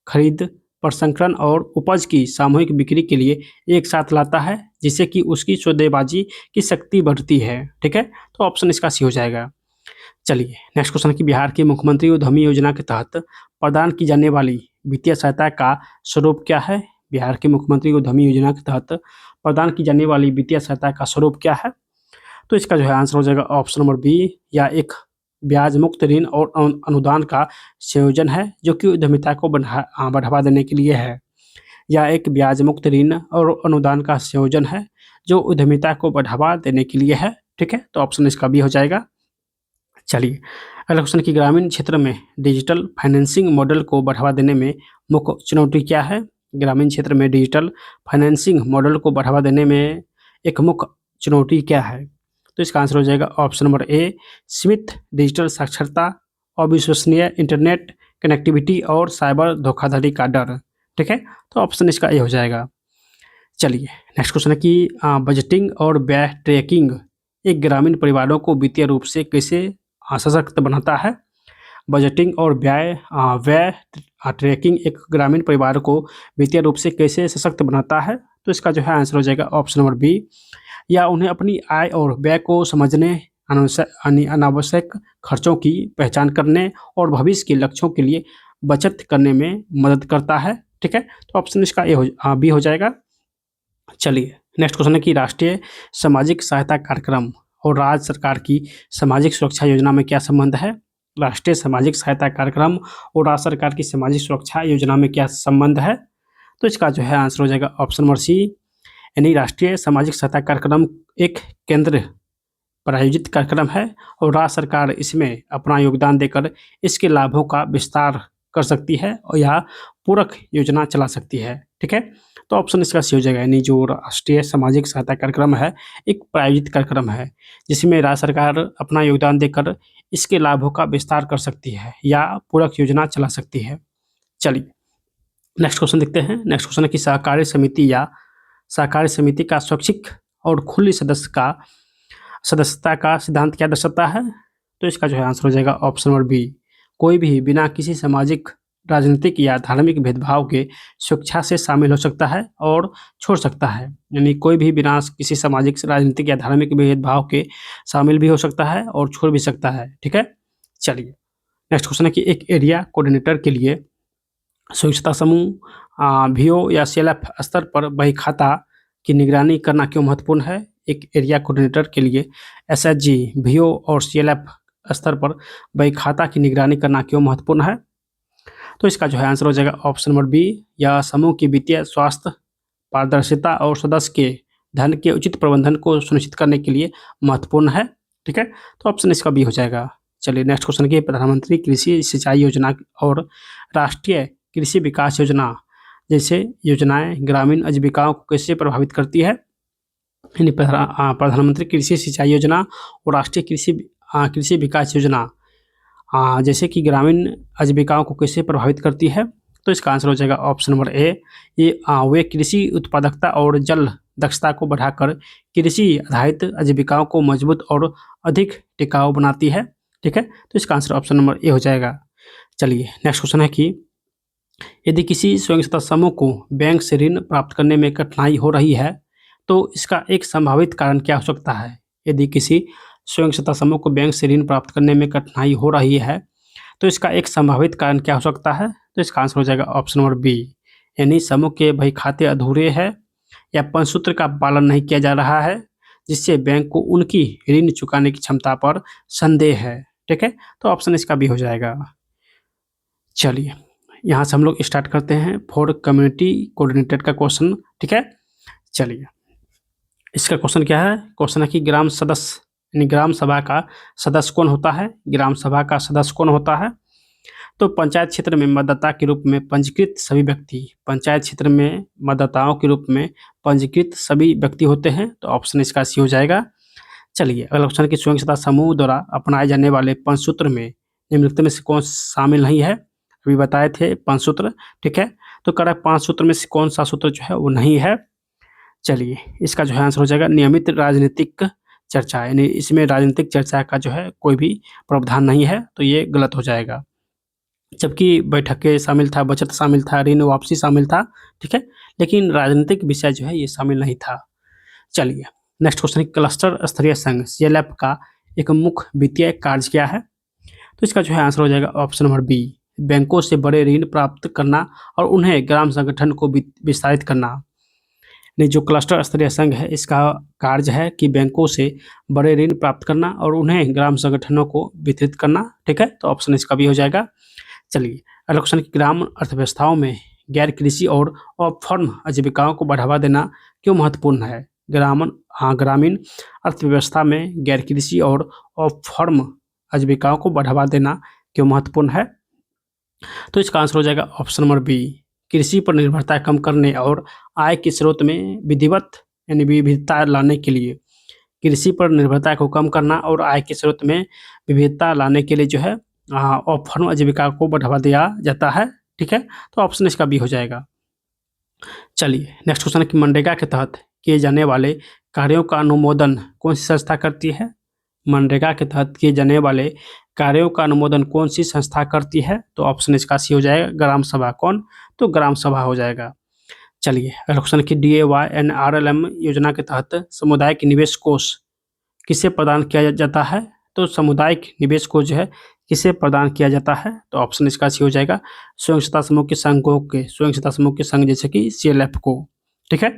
खरीद, प्रसंस्करण और उपज की सामूहिक बिक्री के लिए एक साथ लाता है, जिससे कि उसकी सौदेबाजी की शक्ति बढ़ती है। ठीक है, तो ऑप्शन इसका सी हो जाएगा। चलिए नेक्स्ट क्वेश्चन की बिहार की मुख्यमंत्री उद्यमी योजना के तहत प्रदान की जाने वाली वित्तीय सहायता का स्वरूप क्या है। बिहार की मुख्यमंत्री उद्यमी योजना के तहत प्रदान की जाने वाली वित्तीय सहायता का स्वरूप क्या है। तो इसका जो है आंसर हो जाएगा ऑप्शन नंबर बी, या एक ब्याज मुक्त ऋण और अनुदान का संयोजन है, जो कि उद्यमिता को बढ़ावा देने के लिए है। या एक ब्याज मुक्त ऋण और अनुदान का संयोजन है, जो उद्यमिता को बढ़ावा देने के लिए है। ठीक है, तो ऑप्शन इसका बी हो जाएगा। चलिए अगला क्वेश्चन की ग्रामीण क्षेत्र में डिजिटल फाइनेंसिंग मॉडल को बढ़ावा देने में मुख्य चुनौती क्या है। ग्रामीण क्षेत्र में डिजिटल फाइनेंसिंग मॉडल को बढ़ावा देने में एक मुख्य चुनौती क्या है। तो इसका आंसर हो जाएगा ऑप्शन नंबर ए, सीमित डिजिटल साक्षरता, अविश्वसनीय इंटरनेट कनेक्टिविटी और साइबर धोखाधड़ी का डर। ठीक है, तो ऑप्शन इसका ए हो जाएगा। चलिए नेक्स्ट क्वेश्चन है कि बजटिंग और व्यय ट्रैकिंग एक ग्रामीण परिवारों को वित्तीय रूप से कैसे सशक्त बनाता है। बजटिंग और व्यय ट्रैकिंग एक ग्रामीण परिवार को वित्तीय रूप से कैसे सशक्त बनाता है। तो इसका जो है आंसर हो जाएगा ऑप्शन नंबर बी, या उन्हें अपनी आय और व्यय को समझने, अनावश्यक खर्चों की पहचान करने और भविष्य के लक्ष्यों के लिए बचत करने में मदद करता है। ठीक है, तो ऑप्शन इसका बी हो जाएगा। चलिए नेक्स्ट क्वेश्चन है कि राष्ट्रीय सामाजिक सहायता कार्यक्रम और राज्य सरकार की सामाजिक सुरक्षा योजना में क्या संबंध है। राष्ट्रीय सामाजिक सहायता कार्यक्रम और राज्य सरकार की सामाजिक सुरक्षा योजना में क्या संबंध है। तो इसका जो है आंसर हो जाएगा ऑप्शन नंबर सी, यानी राष्ट्रीय सामाजिक सहायता कार्यक्रम एक केंद्र प्रायोजित कार्यक्रम है और राज्य सरकार इसमें अपना योगदान देकर इसके लाभों का विस्तार कर सकती है और यह पूरक योजना चला सकती है। ठीक है, तो ऑप्शन इसका सी हो जाएगा। यानी जो राष्ट्रीय सामाजिक सहायता कार्यक्रम है एक प्रायोजित कार्यक्रम है, जिसमें राज्य सरकार अपना योगदान देकर इसके लाभों का विस्तार कर सकती है या पूरक योजना चला सकती है। चलिए नेक्स्ट क्वेश्चन देखते हैं। नेक्स्ट क्वेश्चन है कि सहकारी समिति या सहकारी समिति का स्वैच्छिक और खुली सदस्यता का सिद्धांत क्या दर्शाता है। तो इसका जो है आंसर हो जाएगा ऑप्शन नंबर बी, कोई भी बिना किसी सामाजिक, राजनीतिक या धार्मिक भेदभाव के स्वेच्छा से शामिल हो सकता है और छोड़ सकता है। यानी कोई भी बिना किसी सामाजिक, राजनीतिक या धार्मिक भेदभाव के शामिल भी हो सकता है और छोड़ भी सकता है। ठीक है, चलिए नेक्स्ट क्वेश्चन है कि एक एरिया कोऑर्डिनेटर के लिए स्वच्छता समूह, VO या CLF स्तर पर बही खाता की निगरानी करना क्यों महत्वपूर्ण है। एक एरिया कोऑर्डिनेटर के लिए SHG, VO और CLF स्तर पर बही खाता की निगरानी करना क्यों महत्वपूर्ण है। तो इसका जो है आंसर हो जाएगा ऑप्शन नंबर बी, या समूह की वित्तीय स्वास्थ्य, पारदर्शिता और सदस्य के धन के उचित प्रबंधन को सुनिश्चित करने के लिए महत्वपूर्ण है। ठीक है, तो ऑप्शन इसका बी हो जाएगा। चलिए नेक्स्ट क्वेश्चन की प्रधानमंत्री कृषि सिंचाई योजना और राष्ट्रीय कृषि विकास योजना जैसे योजनाएं ग्रामीण आजीविकाओं को कैसे प्रभावित करती है। यानी प्रधानमंत्री कृषि सिंचाई योजना और राष्ट्रीय कृषि विकास योजना जैसे कि ग्रामीण आजीविकाओं को कैसे प्रभावित करती है। तो इसका आंसर हो जाएगा ऑप्शन नंबर ए। ये वे कृषि उत्पादकता और जल दक्षता को बढ़ाकर कृषि आधारित आजीविकाओं को मजबूत और अधिक टिकाऊ बनाती है। ठीक है, तो इसका आंसर ऑप्शन नंबर ए हो जाएगा। चलिए नेक्स्ट क्वेश्चन है कि यदि किसी स्वयं सहायता समूह को बैंक से ऋण प्राप्त करने में कठिनाई हो रही है तो इसका एक संभावित कारण क्या हो सकता है। यदि किसी स्वयं सहायता समूह को बैंक से ऋण प्राप्त करने में कठिनाई हो रही है तो इसका एक संभावित कारण क्या हो सकता है। तो इसका आंसर हो जाएगा ऑप्शन नंबर बी, यानी समूह के बही खाते अधूरे हैं या पंचसूत्र का पालन नहीं किया जा रहा है जिससे बैंक को उनकी ऋण चुकाने की क्षमता पर संदेह है। ठीक है, तो ऑप्शन इसका भी हो जाएगा। चलिए यहाँ से हम लोग स्टार्ट करते हैं फॉर कम्युनिटी कोऑर्डिनेटर का क्वेश्चन। ठीक है, चलिए इसका क्वेश्चन क्या है। क्वेश्चन है कि ग्राम सदस्य यानी ग्राम सभा का सदस्य कौन होता है। ग्राम सभा का सदस्य कौन होता है। तो पंचायत क्षेत्र में मतदाता के रूप में पंजीकृत सभी व्यक्ति, पंचायत क्षेत्र में मतदाताओं के रूप में पंजीकृत सभी व्यक्ति होते हैं। तो ऑप्शन इसका सी हो जाएगा। चलिए अगला क्वेश्चन कि स्वयं सहायता समूह द्वारा अपनाए जाने वाले पंचसूत्र में निम्नलिखित में से कौन शामिल नहीं है। अभी बताए थे पंचसूत्र। ठीक है, तो कह रहा है पांच सूत्र में से कौन सा सूत्र जो है वो नहीं है। चलिए इसका जो है आंसर हो जाएगा नियमित राजनीतिक चर्चा, यानी इसमें राजनीतिक चर्चा का जो है कोई भी प्रावधान नहीं है, तो ये गलत हो जाएगा। जबकि बैठकें शामिल था, बचत शामिल था, ऋण वापसी शामिल था। ठीक है, लेकिन राजनीतिक विषय जो है ये शामिल नहीं था। चलिए नेक्स्ट क्वेश्चन, क्लस्टर स्तरीय संघ CLF का एक मुख्य वित्तीय कार्य क्या है। तो इसका जो है आंसर हो जाएगा ऑप्शन नंबर बी, बैंकों से बड़े ऋण प्राप्त करना और उन्हें ग्राम संगठन को विस्तारित करना। नहीं, जो क्लस्टर स्तरीय संघ है इसका कार्य है कि बैंकों से बड़े ऋण प्राप्त करना और उन्हें ग्राम संगठनों को वितरित करना। ठीक है, तो ऑप्शन इसका भी हो जाएगा। चलिए अगला क्वेश्चन, ग्राम अर्थव्यवस्थाओं में गैर कृषि और अफॉर्म आजीविकाओं को बढ़ावा देना क्यों महत्वपूर्ण है। ग्रामीण अर्थव्यवस्था में गैर कृषि और अफॉर्म आजीविकाओं को बढ़ावा देना क्यों महत्वपूर्ण है। तो इसका आंसर हो जाएगा ऑप्शन नंबर बी, कृषि पर निर्भरता कम करने और आय के स्रोत में विविधता लाने के लिए। कृषि पर निर्भरता को कम करना और आय के स्रोत में विविधता लाने के लिए जो है अफॉर्म आजीविका को बढ़ावा दिया जाता है। ठीक है, तो ऑप्शन इसका भी हो जाएगा। चलिए नेक्स्ट क्वेश्चन है कि मनरेगा के तहत किए जाने वाले कार्यों का अनुमोदन कौन सी संस्था करती है। मनरेगा के तहत किए जाने वाले कार्यों का अनुमोदन कौन सी संस्था करती है। तो ऑप्शन इसका सी हो जाएगा ग्राम सभा। कौन, तो ग्राम सभा हो जाएगा। चलिए अगला क्वेश्चन कि DAYNRLM योजना के तहत सामुदायिक निवेश कोष किसे प्रदान किया जाता है। तो सामुदायिक निवेश कोष जो है किसे प्रदान किया जाता है। तो ऑप्शन इसका सी हो जाएगा स्वयं सहायता समूह के संघों के, स्वयं सहायता समूह के संघ जैसे कि CLF को। ठीक है,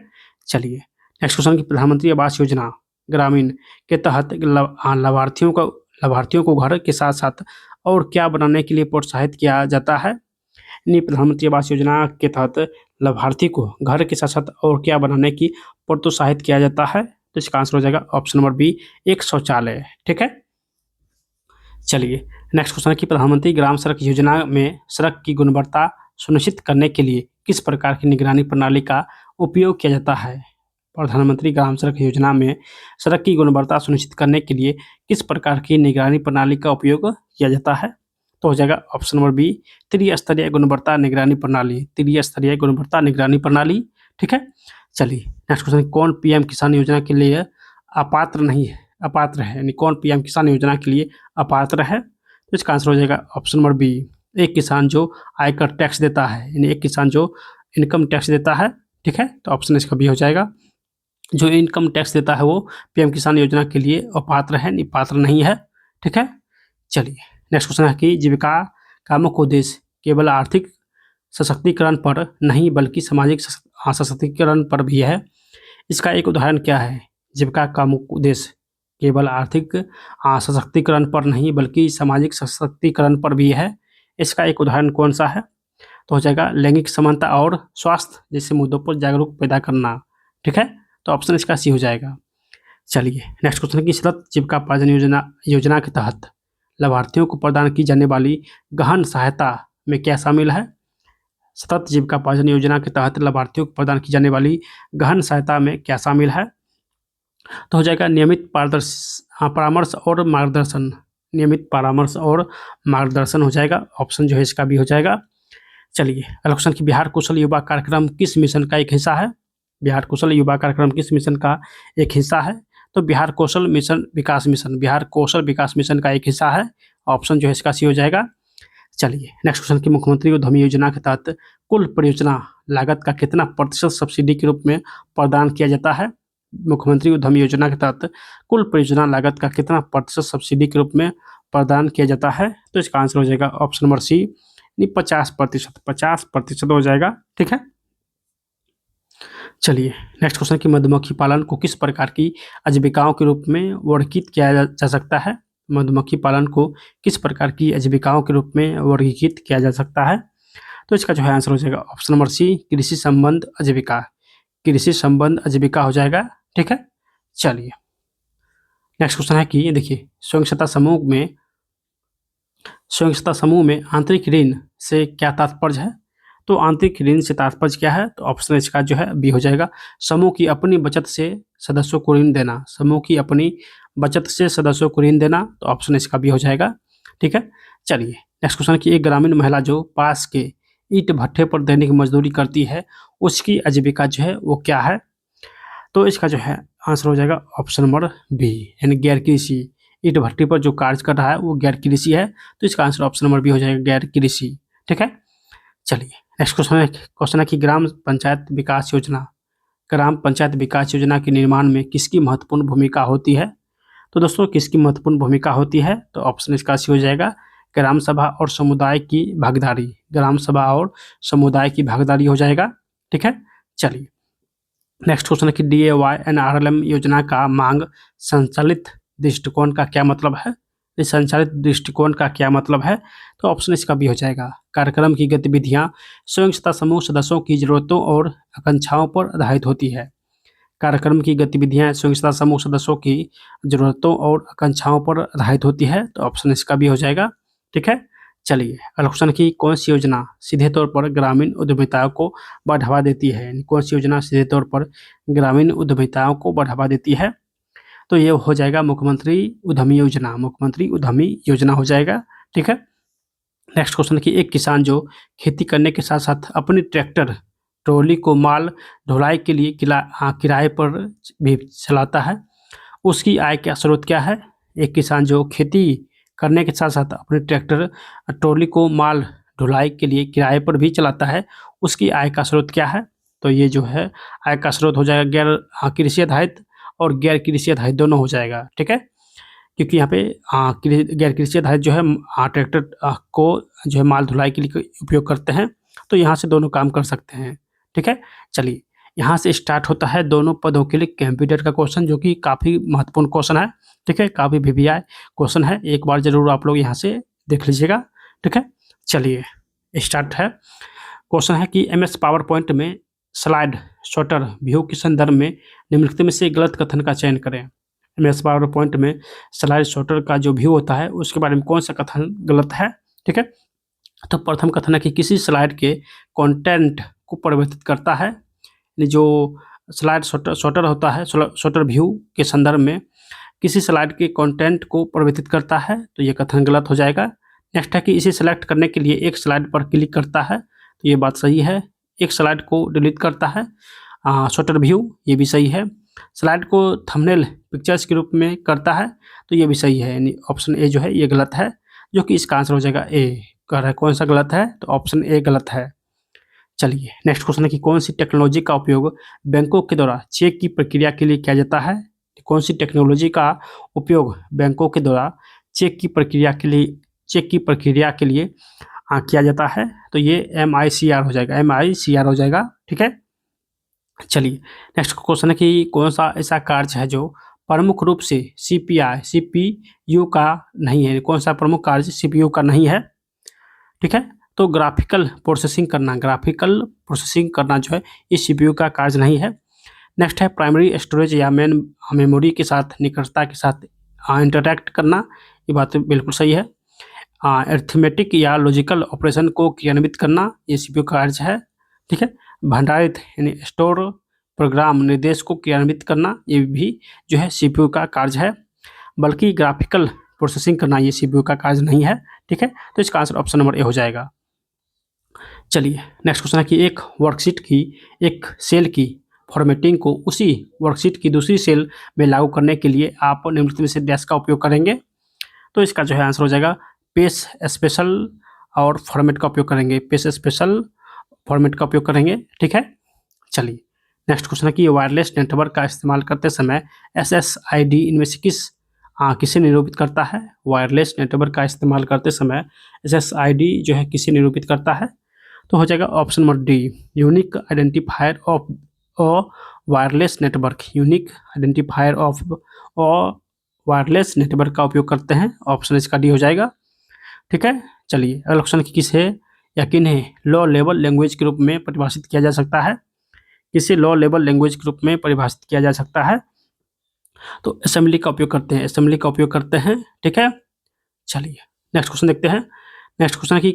चलिए नेक्स्ट क्वेश्चन की प्रधानमंत्री आवास योजना ग्रामीण के तहत लाभार्थियों को घर के साथ साथ और क्या बनाने के लिए प्रोत्साहित किया जाता है। यानी प्रधानमंत्री आवास योजना के तहत लाभार्थी को घर के साथ साथ और क्या बनाने की प्रोत्साहित किया जाता है। तो इसका आंसर हो जाएगा ऑप्शन नंबर बी, एक शौचालय। ठीक है, चलिए नेक्स्ट क्वेश्चन है कि प्रधानमंत्री ग्राम सड़क योजना में सड़क की गुणवत्ता सुनिश्चित करने के लिए किस प्रकार की निगरानी प्रणाली का उपयोग किया जाता है। प्रधानमंत्री ग्राम सड़क योजना में सड़क की गुणवत्ता सुनिश्चित करने के लिए किस प्रकार की निगरानी प्रणाली का उपयोग किया जाता है। तो हो जाएगा ऑप्शन नंबर बी, त्रिस्तरीय गुणवत्ता निगरानी प्रणाली, त्रिस्तरीय गुणवत्ता निगरानी प्रणाली। ठीक है, चलिए नेक्स्ट क्वेश्चन, कौन PM किसान योजना के लिए अपात्र है, यानी कौन PM किसान योजना के लिए अपात्र है। तो इसका आंसर हो जाएगा ऑप्शन नंबर बी, एक किसान जो आयकर टैक्स देता है, यानी एक किसान जो इनकम टैक्स देता है। ठीक है, तो ऑप्शन इसका भी हो जाएगा, जो इनकम टैक्स देता है वो PM किसान योजना के लिए अपात्र है, यानी पात्र नहीं है। ठीक है, चलिए नेक्स्ट क्वेश्चन है कि जीविका का मुख्य उद्देश्य केवल आर्थिक सशक्तिकरण पर नहीं बल्कि सामाजिक सशक्तिकरण पर भी है। इसका एक उदाहरण क्या है। जीविका का मुख्य उद्देश्य केवल आर्थिक सशक्तिकरण पर नहीं बल्कि सामाजिक सशक्तिकरण पर भी है। इसका एक उदाहरण कौन सा है। तो हो जाएगा लैंगिक समानता और स्वास्थ्य जैसे मुद्दों पर जागरूक पैदा करना। ठीक है, तो ऑप्शन इसका सी हो जाएगा। चलिए नेक्स्ट क्वेश्चन की सतत जीविका पार्जन योजना के तहत लाभार्थियों को प्रदान की जाने वाली गहन सहायता में क्या शामिल है। सतत जीविका पार्जन योजना के तहत लाभार्थियों को प्रदान की जाने वाली गहन सहायता में क्या शामिल है। तो हो जाएगा नियमित परामर्श और मार्गदर्शन, नियमित परामर्श और मार्गदर्शन हो जाएगा, ऑप्शन जो है इसका भी हो जाएगा। चलिए अगला क्वेश्चन कि बिहार कौशल युवा कार्यक्रम किस मिशन का एक हिस्सा है? बिहार कौशल युवा कार्यक्रम किस मिशन का एक हिस्सा है? तो बिहार कौशल विकास मिशन, बिहार कौशल विकास मिशन का एक हिस्सा है, ऑप्शन जो है इसका सी हो जाएगा। चलिए नेक्स्ट क्वेश्चन की मुख्यमंत्री उद्यमी योजना के तहत कुल परियोजना लागत का कितना प्रतिशत सब्सिडी के रूप में प्रदान किया जाता है? मुख्यमंत्री उद्यमी योजना के तहत कुल परियोजना लागत का कितना प्रतिशत सब्सिडी के रूप में प्रदान किया जाता है? तो इसका आंसर हो जाएगा ऑप्शन नंबर सी, 50%, 50% हो जाएगा। ठीक है, चलिए नेक्स्ट क्वेश्चन की मधुमक्खी पालन को किस प्रकार की आजीविकाओं के रूप में वर्गीकृत किया जा सकता है? मधुमक्खी पालन को किस प्रकार की आजीविकाओं के रूप में वर्गीकृत किया जा सकता है? तो इसका जो है आंसर हो जाएगा ऑप्शन नंबर सी, कृषि संबंध आजीविका, कृषि संबंध आजीविका हो जाएगा। ठीक है, चलिए नेक्स्ट क्वेश्चन है कि देखिए स्वयं समूह में आंतरिक ऋण से क्या तात्पर्य है? तो आंतरिक ऋण से तात्पर्य क्या है? तो ऑप्शन इसका जो है बी हो जाएगा, समूह की अपनी बचत से सदस्यों को ऋण देना, समूह की अपनी बचत से सदस्यों को ऋण देना, तो ऑप्शन इसका बी हो जाएगा। ठीक है, चलिए नेक्स्ट क्वेश्चन की एक ग्रामीण महिला जो पास के ईंट भट्ठे पर दैनिक मजदूरी करती है, उसकी आजीविका जो है वो क्या है? तो इसका जो है आंसर हो जाएगा ऑप्शन नंबर बी, यानी गैर कृषि। ईंट भट्टी पर जो कार्य कर रहा है वो गैर कृषि है, तो इसका आंसर ऑप्शन नंबर बी हो जाएगा, गैर कृषि। ठीक है, चलिए नेक्स्ट क्वेश्चन है कि ग्राम पंचायत विकास योजना के निर्माण में किसकी महत्वपूर्ण भूमिका होती है? तो दोस्तों किसकी महत्वपूर्ण भूमिका होती है? तो ऑप्शन इसका सी हो जाएगा, ग्राम सभा और समुदाय की भागीदारी, ग्राम सभा और समुदाय की भागीदारी हो जाएगा। ठीक है, चलिए नेक्स्ट क्वेश्चन है कि DAY-NRLM योजना का मांग संचालित दृष्टिकोण का क्या मतलब है? इस संचालित दृष्टिकोण का क्या मतलब है? तो ऑप्शन इसका भी हो जाएगा, कार्यक्रम की गतिविधियां स्वयं सत्ता समूह सदस्यों की जरूरतों और आकांक्षाओं पर आधारित होती है। कार्यक्रम की गतिविधियां स्वयं सत्ता समूह सदस्यों की जरूरतों और आकांक्षाओं पर आधारित होती है, तो ऑप्शन इसका भी हो जाएगा। ठीक है, चलिए अगला क्वेश्चन की कौन सी योजना सीधे तौर पर ग्रामीण उद्यमिताओं को बढ़ावा देती है? कौन सी योजना सीधे तौर पर ग्रामीण उद्यमिताओं को बढ़ावा देती है? तो ये हो जाएगा मुख्यमंत्री उद्यमी योजना, मुख्यमंत्री उद्यमी योजना हो जाएगा। ठीक है, नेक्स्ट क्वेश्चन की एक किसान जो खेती करने के साथ साथ अपनी ट्रैक्टर ट्रॉली को माल ढुलाई के लिए किराए पर भी चलाता है, उसकी आय का स्रोत क्या है? एक किसान जो खेती करने के साथ साथ अपने ट्रैक्टर ट्रॉली को माल ढुलाई के लिए किराए पर भी चलाता है, उसकी आय का स्रोत क्या है? तो ये जो है आय का स्रोत हो जाएगा गैर कृषि आधारित और गैर कृषि आधारित दोनों हो जाएगा। ठीक है, क्योंकि यहाँ पे गैर कृषि आधारित जो है ट्रैक्टर को जो है माल ढुलाई के लिए उपयोग करते हैं, तो यहाँ से दोनों काम कर सकते हैं। ठीक है, चलिए यहाँ से स्टार्ट होता है दोनों पदों के लिए कंप्यूटर का क्वेश्चन, जो कि काफ़ी महत्वपूर्ण क्वेश्चन है। ठीक है, काफ़ी VVI क्वेश्चन है, एक बार जरूर आप लोग यहाँ से देख लीजिएगा। ठीक है, चलिए स्टार्ट है। क्वेश्चन है कि MS पावर पॉइंट में स्लाइड शॉटर व्यू के संदर्भ में निम्नलिखित में से गलत कथन का चयन करें। MS पावर पॉइंट में स्लाइड शॉटर का जो व्यू होता है उसके बारे में कौन सा कथन गलत है? ठीक है, तो प्रथम कथन है कि किसी स्लाइड के कंटेंट को परिवर्तित करता है, जो स्लाइड शॉटर होता है, शॉटर व्यू के संदर्भ में किसी स्लाइड के कंटेंट को परिवर्तित करता है, तो ये कथन गलत हो जाएगा। नेक्स्ट है कि इसे सेलेक्ट करने के लिए एक स्लाइड पर क्लिक करता है, तो ये बात सही है। एक स्लाइड को डिलीट करता है शॉटर व्यू, ये भी सही है। स्लाइड को थंबनेल पिक्चर्स के रूप में करता है, तो ये भी सही है, यानी ऑप्शन ए जो है ये गलत है, जो कि इसका आंसर हो जाएगा ए। कह रहा है कौन सा गलत है? तो ऑप्शन ए गलत है। चलिए नेक्स्ट क्वेश्चन है कि कौन सी टेक्नोलॉजी का उपयोग बैंकों के द्वारा चेक की प्रक्रिया के लिए किया जाता है? कौन सी टेक्नोलॉजी का उपयोग बैंकों के द्वारा चेक की प्रक्रिया के लिए किया जाता है? तो ये MICR हो जाएगा, MICR हो जाएगा। ठीक है, चलिए नेक्स्ट क्वेश्चन है कि कौन सा ऐसा कार्य है जो प्रमुख रूप से CPU का नहीं है? कौन सा प्रमुख कार्य CPU का नहीं है? ठीक है, तो ग्राफिकल प्रोसेसिंग करना जो है ये CPU का कार्य नहीं है। नेक्स्ट है प्राइमरी स्टोरेज या मेन मेमोरी के साथ निकटता के साथ इंटरैक्ट करना, ये बात बिल्कुल सही है। अरिथमेटिक या लॉजिकल ऑपरेशन को क्रियान्वित करना, ये CPU का कार्य है। ठीक है, भंडारित यानी स्टोर प्रोग्राम निर्देश को क्रियान्वित करना ये भी जो है सीपीयू का कार्य है, बल्कि ग्राफिकल प्रोसेसिंग करना ये सीपीयू का कार्य नहीं है। ठीक है, तो इसका आंसर ऑप्शन नंबर ए हो जाएगा। चलिए नेक्स्ट क्वेश्चन है कि एक वर्कशीट की एक सेल की फॉर्मेटिंग को उसी वर्कशीट की दूसरी सेल में लागू करने के लिए आप निम्नलिखित में से डैश का उपयोग करेंगे। तो इसका जो है आंसर हो जाएगा पेज स्पेशल और फॉर्मेट का उपयोग करेंगे, पेज स्पेशल फॉर्मेट का उपयोग करेंगे। ठीक है, चलिए नेक्स्ट क्वेश्चन है कि वायरलेस नेटवर्क का इस्तेमाल करते समय SSID इनमें से किसे निरूपित करता है। वायरलेस नेटवर्क का इस्तेमाल करते समय SSID जो है किसे निरूपित करता है, तो हो जाएगा option number D, unique identifier of wireless network. Unique identifier of wireless network का उपयोग करते हैं, ऑप्शन इसका डी हो जाएगा। ठीक है, चलिए अगला क्वेश्चन किसे या किन्हें लो लेवल लैंग्वेज के रूप में परिभाषित किया जा सकता है। किसे लो लेवल लैंग्वेज के रूप में परिभाषित किया जा सकता है, तो असेंबली का उपयोग करते हैं, असेंबली का उपयोग करते हैं। ठीक है, चलिए नेक्स्ट क्वेश्चन देखते हैं। नेक्स्ट क्वेश्चन है कि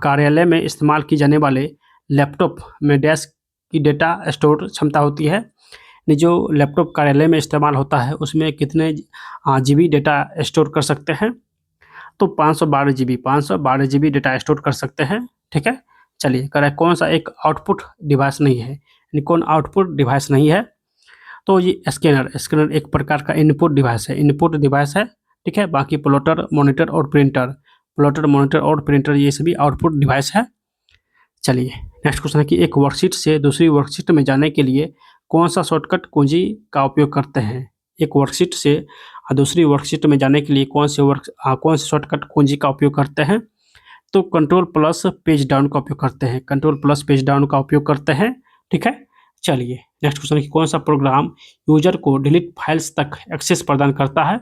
कार्यालय में इस्तेमाल की जाने वाले लैपटॉप में डैश की डेटा स्टोर क्षमता होती है। जो लैपटॉप कार्यालय में इस्तेमाल होता है उसमें कितने GB डेटा स्टोर कर सकते हैं, तो 512 GB डेटा स्टोर कर सकते हैं। ठीक है, चलिए कह रहा है कौन सा एक आउटपुट डिवाइस नहीं है, यानी कौन आउटपुट डिवाइस नहीं है, तो ये स्कैनर एक प्रकार का इनपुट डिवाइस है। ठीक है, बाकी प्लॉटर, मॉनिटर और प्रिंटर ये सभी आउटपुट डिवाइस है। चलिए नेक्स्ट क्वेश्चन है कि एक वर्कशीट से दूसरी वर्कशीट में जाने के लिए कौन सा शॉर्टकट कुंजी का उपयोग करते हैं। एक वर्कशीट से दूसरी वर्कशीट में जाने के लिए कौन से शॉर्टकट कुंजी का उपयोग करते हैं, तो कंट्रोल प्लस पेज डाउन का उपयोग करते हैं। ठीक है, चलिए नेक्स्ट क्वेश्चन है कि कौन सा प्रोग्राम यूजर को डिलीट फाइल्स तक एक्सेस प्रदान करता है।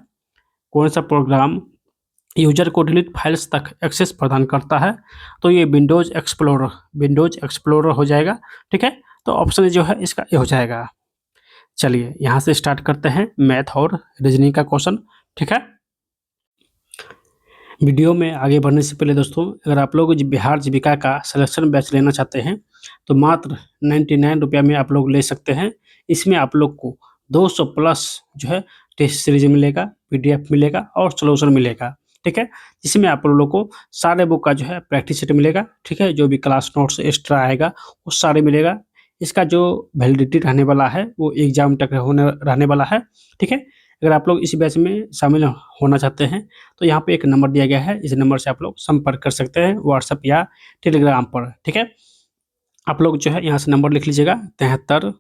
कौन सा प्रोग्राम यूजर को डिलीट फाइल्स तक एक्सेस प्रदान करता है, तो ये विंडोज एक्सप्लोरर हो जाएगा। ठीक है, तो ऑप्शन जो है इसका ए हो जाएगा। चलिए यहाँ से स्टार्ट करते हैं मैथ और रीजनिंग का क्वेश्चन। ठीक है, वीडियो में आगे बढ़ने से पहले दोस्तों, अगर आप लोग बिहार जीविका का सिलेक्शन बैच लेना चाहते हैं तो मात्र 99 रुपया में आप लोग ले सकते हैं। इसमें आप लोग को 200 प्लस जो है टेस्ट सीरीज मिलेगा, PDF मिलेगा और सोल्यूशन मिलेगा। ठीक है, जिसमें आप लोगों को सारे बुक का जो है प्रैक्टिस सेट मिलेगा। ठीक है, जो भी क्लास नोट्स एक्स्ट्रा आएगा वो सारे मिलेगा। इसका जो वैलिडिटी रहने वाला है वो एग्जाम तक रहने वाला है। ठीक है, अगर आप लोग इस बैच में शामिल होना चाहते हैं तो यहाँ पे एक नंबर दिया गया है, इस नंबर से आप लोग संपर्क कर सकते हैं व्हाट्सएप या टेलीग्राम पर। ठीक है, आप लोग जो है यहाँ से नंबर लिख लीजिएगा 73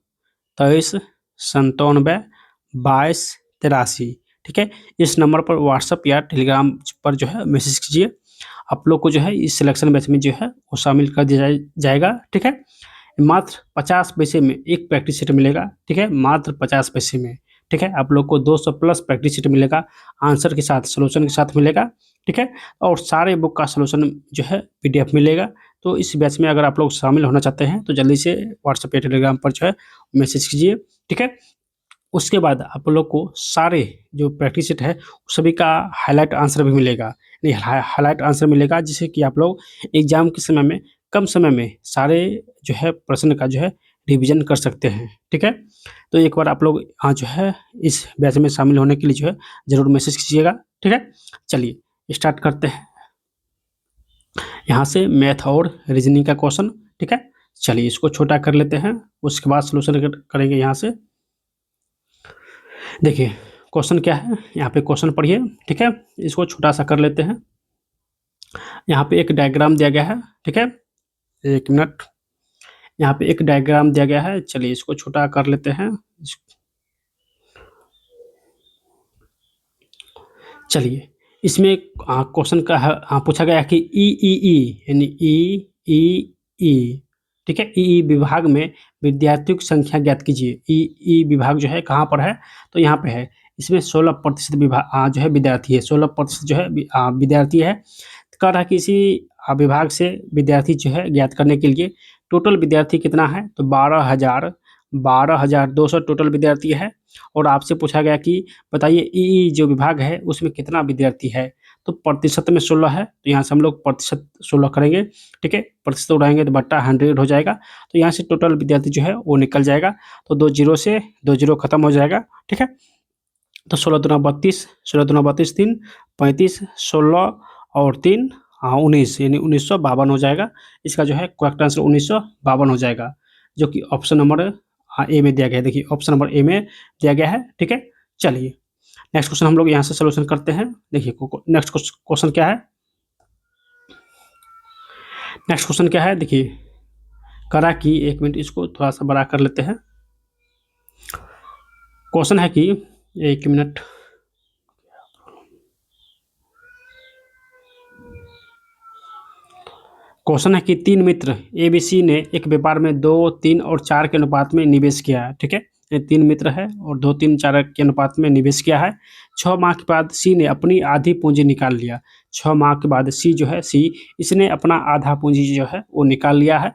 23 97 22 83। ठीक है, इस नंबर पर व्हाट्सएप या टेलीग्राम पर जो है मैसेज कीजिए। आप लोग को जो है इस सिलेक्शन बैच में जो है वो शामिल कर दिया जाएगा। ठीक है, मात्र 50 पैसे में एक प्रैक्टिस सेट मिलेगा। ठीक है, मात्र 50 पैसे में। ठीक है, आप लोग को 200 प्लस प्रैक्टिस सेट मिलेगा, आंसर के साथ सोल्यूशन के साथ मिलेगा। ठीक है, और सारे बुक का सोल्यूशन जो है PDF मिलेगा। तो इस बैच में अगर आप लोग शामिल होना चाहते हैं तो जल्दी से व्हाट्सएप या टेलीग्राम पर जो है मैसेज कीजिए। ठीक है, उसके बाद आप लोग को सारे जो प्रैक्टिस सेट है सभी का हाईलाइट आंसर भी मिलेगा, हाईलाइट आंसर मिलेगा, जिससे कि आप लोग एग्जाम के समय में कम समय में सारे जो है प्रश्न का जो है रिवीजन कर सकते हैं। ठीक है, तो एक बार आप लोग जो है इस बैच में शामिल होने के लिए जो है ज़रूर मैसेज कीजिएगा। ठीक है, चलिए स्टार्ट करते हैं यहाँ से मैथ और रीजनिंग का क्वेश्चन। ठीक है, चलिए इसको छोटा कर लेते हैं, उसके बाद सोल्यूशन करेंगे। यहाँ से देखिए क्वेश्चन क्या है, यहाँ पे क्वेश्चन पढ़िए। ठीक है, इसको छोटा सा कर लेते हैं। यहाँ पे एक डायग्राम दिया गया है। ठीक है, एक मिनट, यहाँ पे एक डायग्राम दिया गया है। चलिए इसको छोटा कर लेते हैं। चलिए इसमें क्वेश्चन का पूछा गया है कि ई यानी ई ठीक है, ई विभाग में विद्यार्थियों की संख्या ज्ञात कीजिए। ई विभाग जो है कहाँ पर है, तो यहाँ पे है। इसमें 16% विभाग जो है विद्यार्थी है, 16% जो है विद्यार्थी है। कह रहा है कि इसी विभाग से विद्यार्थी जो है ज्ञात करने के लिए टोटल विद्यार्थी कितना है, तो 12,200 टोटल विद्यार्थी है। और आपसे पूछा गया कि बताइए ई जो विभाग है उसमें कितना विद्यार्थी है, तो प्रतिशत में 16 है, तो यहाँ से हम लोग प्रतिशत 16 करेंगे, ठीक है। प्रतिशत उड़ाएंगे तो बट्टा 100 हो जाएगा, तो यहाँ से टोटल विद्यार्थी जो है वो निकल जाएगा। तो 2 जीरो से 2 जीरो खत्म हो जाएगा, ठीक है। तो 16 दूना 32, 16 दूना 32 3 35, 16 और 3 19, यानी 1952 हो जाएगा। इसका जो है करेक्ट आंसर 1952 हो जाएगा, जो कि ऑप्शन नंबर ए में दिया गया है। देखिए ऑप्शन नंबर ए में दिया गया है, ठीक है। चलिए नेक्स्ट क्वेश्चन हम लोग यहाँ से सोल्यूशन करते हैं। देखिए नेक्स्ट क्वेश्चन क्या है, नेक्स्ट क्वेश्चन क्या है, देखिए करा कि, एक मिनट इसको थोड़ा सा बड़ा कर लेते हैं। क्वेश्चन है कि, एक मिनट, क्वेश्चन है कि 3 मित्र ABC ने एक व्यापार में 2, 3 और 4 के अनुपात में निवेश किया है, ठीक है। ये 3 मित्र है और 2, 3, 4 के अनुपात में निवेश किया है। 6 माह के बाद C ने अपनी आधी पूंजी निकाल लिया। 6 माह के बाद C जो है, C इसने अपना आधा पूंजी जो है वो निकाल लिया है।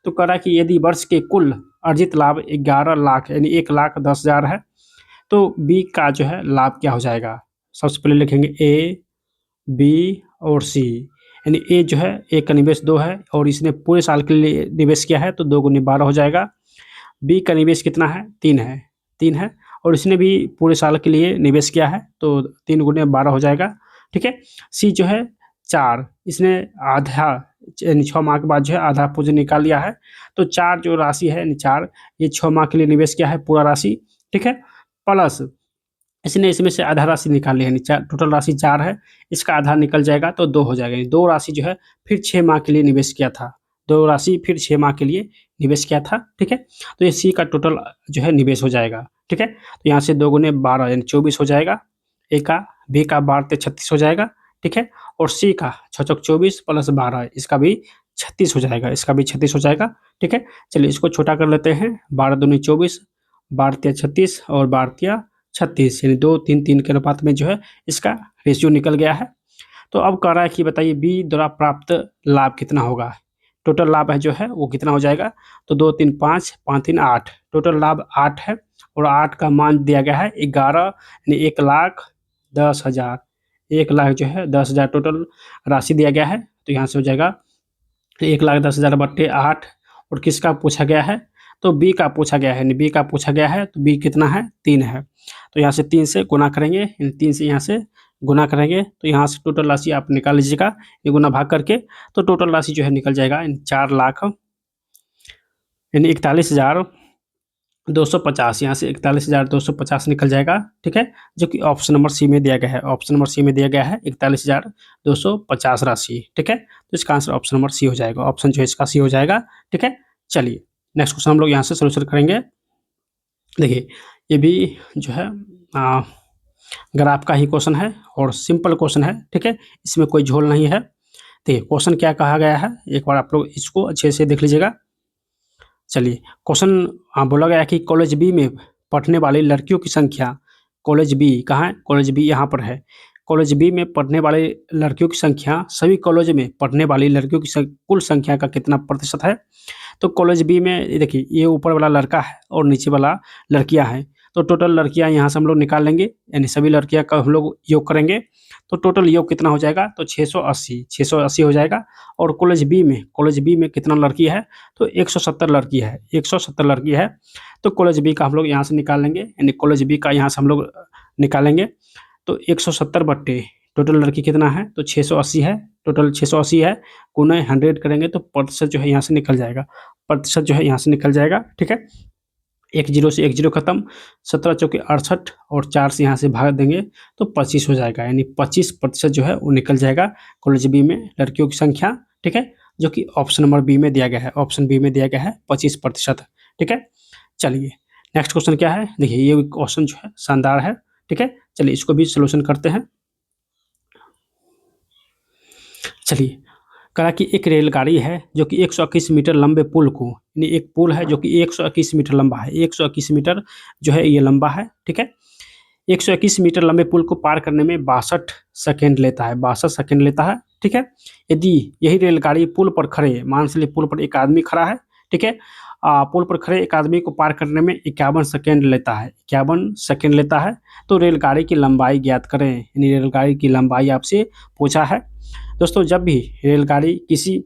तो कह रहा है कि यदि वर्ष के कुल अर्जित लाभ 11 लाख यानी 1,10,000 है, तो B का जो है लाभ क्या हो जाएगा। सबसे पहले लिखेंगे A, B और C। यानी ए जो है, ए का निवेश 2 है और इसने पूरे साल के लिए निवेश किया है, तो 2 गुनी 12 हो जाएगा। बी का निवेश कितना है, 3 है, 3 है और इसने भी पूरे साल के लिए निवेश किया है, तो 3 गुने 12 हो जाएगा, ठीक है। सी जो है 4, इसने आधा यानी 6 माह के बाद जो है आधा पूंजी निकाल लिया है, तो 4 जो राशि है यानी 4, ये 6 माह के लिए निवेश किया है पूरा राशि, ठीक है। प्लस इसने इसमें से आधा राशि निकाल लिया, यानी टोटल राशि 4 है, इसका आधा निकल जाएगा तो 2 हो जाएगा। यानी 2 राशि जो है फिर 6 माह के लिए निवेश किया था, 2 राशि फिर 6 माह के लिए निवेश किया था, ठीक है। तो ये सी का टोटल जो है निवेश हो जाएगा, ठीक है। तो यहाँ से 2 गुने 12 यानी 24 हो जाएगा। ए का, बी का 12 36 हो जाएगा, ठीक है। और सी का 6 चौक 24 प्लस 12, इसका भी 36 हो जाएगा, इसका भी 36 हो जाएगा, ठीक है। चलिए इसको छोटा कर लेते हैं। 12 दूनी 24, 12 36 और 12 36, यानी 2, 3, 3 के अनुपात में जो है इसका रेशियो निकल गया है। तो अब कह रहा है कि बताइए बी द्वारा प्राप्त लाभ कितना होगा। टोटल लाभ है जो है वो कितना हो जाएगा, तो 2, 3, 5, 5, 3, 8, टोटल लाभ 8 है और 8 का मान दिया गया है 11, यानी 1,10,000, 1,00,000 जो है 10,000 टोटल राशि दिया गया है। तो यहाँ से हो जाएगा 1,10,000 बट्टे 8, और किसका पूछा गया है, तो बी का पूछा गया है, बी का पूछा गया है, तो बी कितना है, 3 है। तो यहाँ से 3 से गुना करेंगे, 3 से यहाँ से गुना करेंगे, तो यहाँ से टोटल राशि आप निकाल लीजिएगा, ये गुना भाग करके, तो टोटल राशि जो है निकल जाएगा 4 लाख यानी 41,250, यहाँ से 41,250 निकल जाएगा, ठीक है। जो कि ऑप्शन नंबर सी में दिया गया है, ऑप्शन नंबर सी में दिया गया है 41,250 राशि, ठीक है। तो इसका आंसर ऑप्शन नंबर सी हो जाएगा, ऑप्शन जो है इसका सी हो जाएगा, ठीक है। चलिए नेक्स्ट क्वेश्चन हम लोग यहाँ से सोल्यूशन करेंगे। देखिए ये भी जो है ग्राफ का ही क्वेश्चन है और सिंपल क्वेश्चन है, ठीक है, इसमें कोई झोल नहीं है। देखिए क्वेश्चन क्या कहा गया है, एक बार आप लोग इसको अच्छे से देख लीजिएगा। चलिए क्वेश्चन बोला गया है कि कॉलेज बी में पढ़ने वाली लड़कियों की संख्या, कॉलेज बी कहाँ है, कॉलेज बी यहाँ पर है। कॉलेज बी में पढ़ने वाले लड़कियों की संख्या सभी कॉलेज में पढ़ने वाली लड़कियों की कुल संख्या का कितना प्रतिशत है। तो कॉलेज बी में देखिए ये ऊपर वाला लड़का है और नीचे वाला लड़कियां हैं, तो टोटल लड़कियां यहाँ से हम लोग निकाल लेंगे, यानी सभी लड़कियां का हम लोग योग करेंगे, तो टोटल योग कितना हो जाएगा, तो 680 हो जाएगा। और कॉलेज बी में कितना लड़की है, तो 170 लड़की है, 170 लड़की है। तो कॉलेज बी का हम लोग यहाँ से निकाल लेंगे, यानी कॉलेज बी का यहाँ से हम लोग निकालेंगे, तो 170 बट्टे टोटल लड़की कितना है, तो 680 है, टोटल 680 है, गुना 100 करेंगे तो प्रतिशत जो है यहाँ से निकल जाएगा, प्रतिशत जो है यहाँ से निकल जाएगा, ठीक है। 1 जीरो से 1 जीरो खत्म, 17 चौके 68 और 4 से यहाँ से भाग देंगे तो 25 हो जाएगा, यानी 25% जो है वो निकल जाएगा कॉलेज बी में लड़कियों की संख्या, ठीक है, जो कि ऑप्शन नंबर बी में दिया गया है, ऑप्शन बी में दिया गया है 25%, ठीक है। चलिए नेक्स्ट क्वेश्चन क्या है, देखिए ये क्वेश्चन जो है शानदार है, ठीक है। चलिए इसको भी सोल्यूशन करते हैं। चलिए कहा कि एक रेलगाड़ी है जो कि 121 मीटर लंबे पुल को, यानी एक पुल है जो कि 121 मीटर लंबा है, 121 मीटर जो है ये लंबा है, ठीक है। 121 मीटर लंबे पुल को पार करने में 62 सेकेंड लेता है, 62 सेकेंड लेता है, ठीक है। यदि यही रेलगाड़ी पुल पर खड़े, मान से पुल पर एक आदमी खड़ा है, ठीक है, पुल पर खड़े एक आदमी को पार करने में 51 सेकंड लेता है, 51 सेकंड लेता है। तो रेलगाड़ी की लंबाई ज्ञात करें, यानी रेलगाड़ी की लंबाई आपसे पूछा है। दोस्तों, जब भी रेलगाड़ी किसी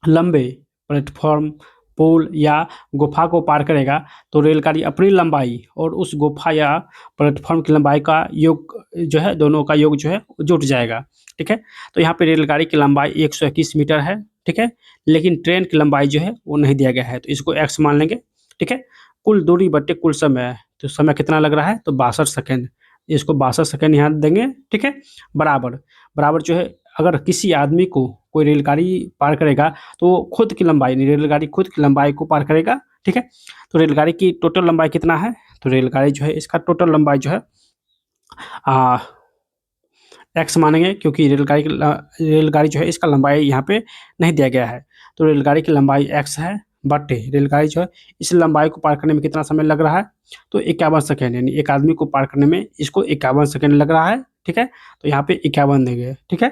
लंबे प्लेटफॉर्म, पुल या गुफा को पार करेगा, तो रेलगाड़ी अपनी लंबाई और उस गुफा या प्लेटफॉर्म की लंबाई का योग जो है, दोनों का योग जो है जुट जाएगा, ठीक है। तो यहाँ पे रेलगाड़ी की लंबाई 121 मीटर है, ठीक है, लेकिन ट्रेन की लंबाई जो है वो नहीं दिया गया है, तो इसको x मान लेंगे, ठीक है। कुल दूरी बटे कुल समय, तो समय कितना लग रहा है, तो 62 सेकंड, इसको 62 सेकंड यहाँ देंगे, ठीक है। बराबर बराबर जो है, अगर किसी आदमी को कोई रेलगाड़ी पार करेगा, तो खुद की लंबाई, रेलगाड़ी खुद की लंबाई को पार करेगा, ठीक है। तो रेलगाड़ी की टोटल लंबाई कितना है, तो रेलगाड़ी जो है इसका टोटल लंबाई जो है एक्स मानेंगे, क्योंकि रेलगाड़ी जो है इसका लंबाई यहाँ पे नहीं दिया गया है। तो रेलगाड़ी की लंबाई एक्स है, बट रेलगाड़ी जो है इस लंबाई को पार करने में कितना समय लग रहा है, तो 51 सेकेंड, यानी एक आदमी को पार करने में इसको 51 सेकेंड लग रहा है, ठीक है। तो यहाँ पे 51 देंगे, ठीक है।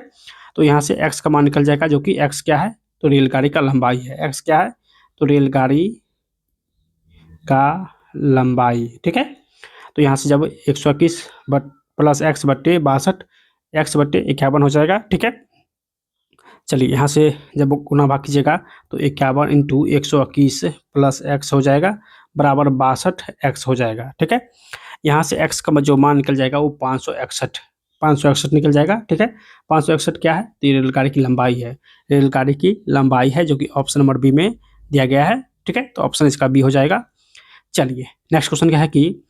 तो यहाँ से एक्स का मान निकल जाएगा, जो कि एक्स क्या है, तो रेलगाड़ी का लंबाई है। एक्स क्या है, तो रेलगाड़ी का लंबाई, ठीक है। तो यहाँ से जब 121 प्लस एक्स बट्टे 62, एक्स बट्टे 51 हो जाएगा, ठीक है। चलिए, यहाँ से जब गुना भाग कीजिएगा, तो 51 इंटू 121 प्लस एक्स हो जाएगा, बराबर 62 एक्स हो जाएगा, ठीक है। यहाँ से एक्स का जो मान निकल जाएगा वो 561 निकल जाएगा, ठीक है। 561 क्या है, तो ये रेलगाड़ी की लंबाई है, रेलगाड़ी की लंबाई है, जो कि ऑप्शन नंबर बी में दिया गया है, ठीक है। तो ऑप्शन इसका बी हो जाएगा। चलिए, नेक्स्ट क्वेश्चन क्या है कि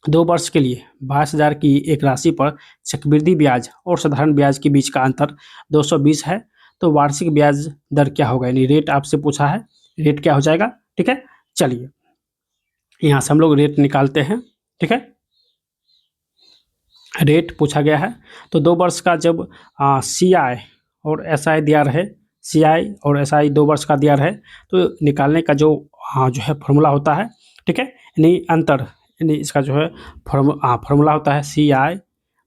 2 वर्ष के लिए 22,000 की एक राशि पर चक्रवृद्धि ब्याज और साधारण ब्याज के बीच का अंतर 220 है, तो वार्षिक ब्याज दर क्या होगा, यानी रेट आपसे पूछा है, रेट क्या हो जाएगा, ठीक है। चलिए, यहाँ से हम लोग रेट निकालते हैं, ठीक है। रेट पूछा गया है, तो 2 वर्ष का जब CI और SI दिया रहे, CI और SI 2 वर्ष का दिया रहे, तो निकालने का जो है फॉर्मूला होता है, ठीक है, यानी अंतर, यानी इसका जो है फॉर्मूला होता है CI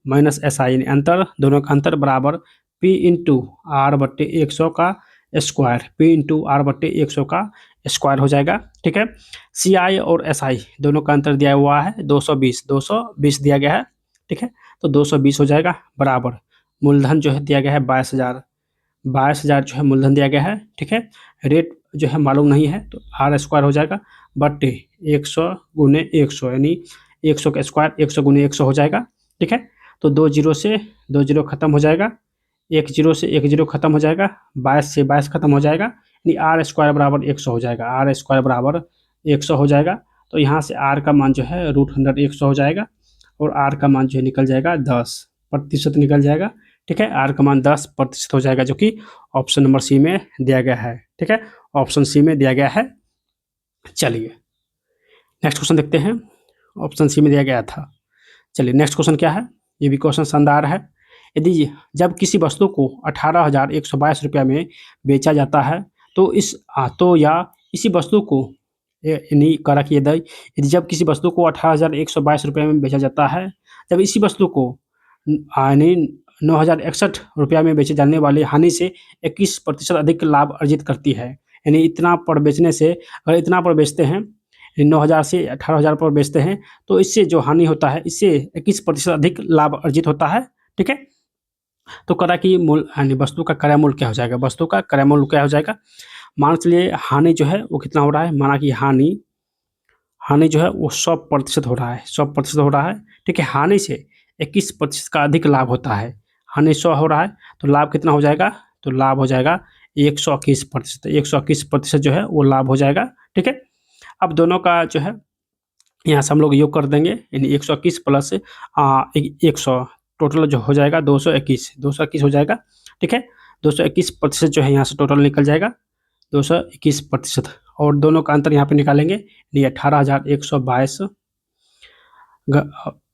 माइनस SI, यानी अंतर, दोनों का अंतर बराबर P इंटू R बट्टे 100 का स्क्वायर, P इंटू R बट्टे 100 का स्क्वायर हो जाएगा, ठीक है। CI और SI दोनों का अंतर दिया हुआ है 220 दिया गया है, ठीक है। तो 220 हो जाएगा, बराबर मूलधन जो है दिया गया है 22,000 जो है मूलधन दिया गया है, ठीक है। रेट जो है मालूम नहीं है, तो R स्क्वायर हो जाएगा बट्टे 100 गुने 100, यानी 100 का स्क्वायर 100 गुने 100 हो जाएगा, ठीक है। तो 2 जीरो से 2 जीरो खत्म हो जाएगा, 1 जीरो से 1 जीरो खत्म हो जाएगा, 22 से 22 खत्म हो जाएगा, यानी R स्क्वायर बराबर 100 हो जाएगा, R स्क्वायर बराबर 100 हो जाएगा। तो यहाँ से R का मान जो है √100 100 हो जाएगा, और R का मान जो है निकल जाएगा 10% निकल जाएगा, ठीक है। R का मान 10% हो जाएगा, जो कि ऑप्शन नंबर सी में दिया गया है, ठीक है, ऑप्शन सी में दिया गया है। चलिए, नेक्स्ट क्वेश्चन देखते हैं, ऑप्शन सी में दिया गया था। चलिए, नेक्स्ट क्वेश्चन क्या है, ये भी क्वेश्चन शानदार है। यदि जब किसी वस्तु को 18,122 रुपया में बेचा जाता है, तो इसी वस्तु को यानी करा कि यदि जब किसी वस्तु को 18,122 रुपये में बेचा जाता है, जब इसी वस्तु को यानी 9,061 रुपया में बेचे जाने वाली हानि से 21% अधिक लाभ अर्जित करती है, यानी इतना पर बेचने से, अगर इतना पर बेचते हैं, 9,000 से 18,000 पर बेचते हैं, तो इससे जो हानि होता है, इससे 21% अधिक लाभ अर्जित होता है, ठीक है। तो करा कि मूल यानी वस्तु का क्रय मूल्य क्या हो जाएगा, वस्तु का क्रय मूल्य क्या हो जाएगा, मान चलिए हानि जो है वो कितना हो रहा है, माना कि हानि जो है वो 100% हो रहा है, 100% हो रहा है, ठीक है। हानि से 21% का अधिक लाभ होता है, हानि 100 हो रहा है, तो लाभ कितना हो जाएगा, तो लाभ हो जाएगा 121%, 121% जो है वो लाभ हो जाएगा, ठीक है। अब दोनों का जो है यहाँ से हम लोग योग कर देंगे, यानी 121 प्लस 100, टोटल जो हो जाएगा 221 हो जाएगा, ठीक है। 221% जो है यहाँ से टोटल निकल जाएगा, 221%, और दोनों का अंतर यहाँ पे निकालेंगे, यानी 18,122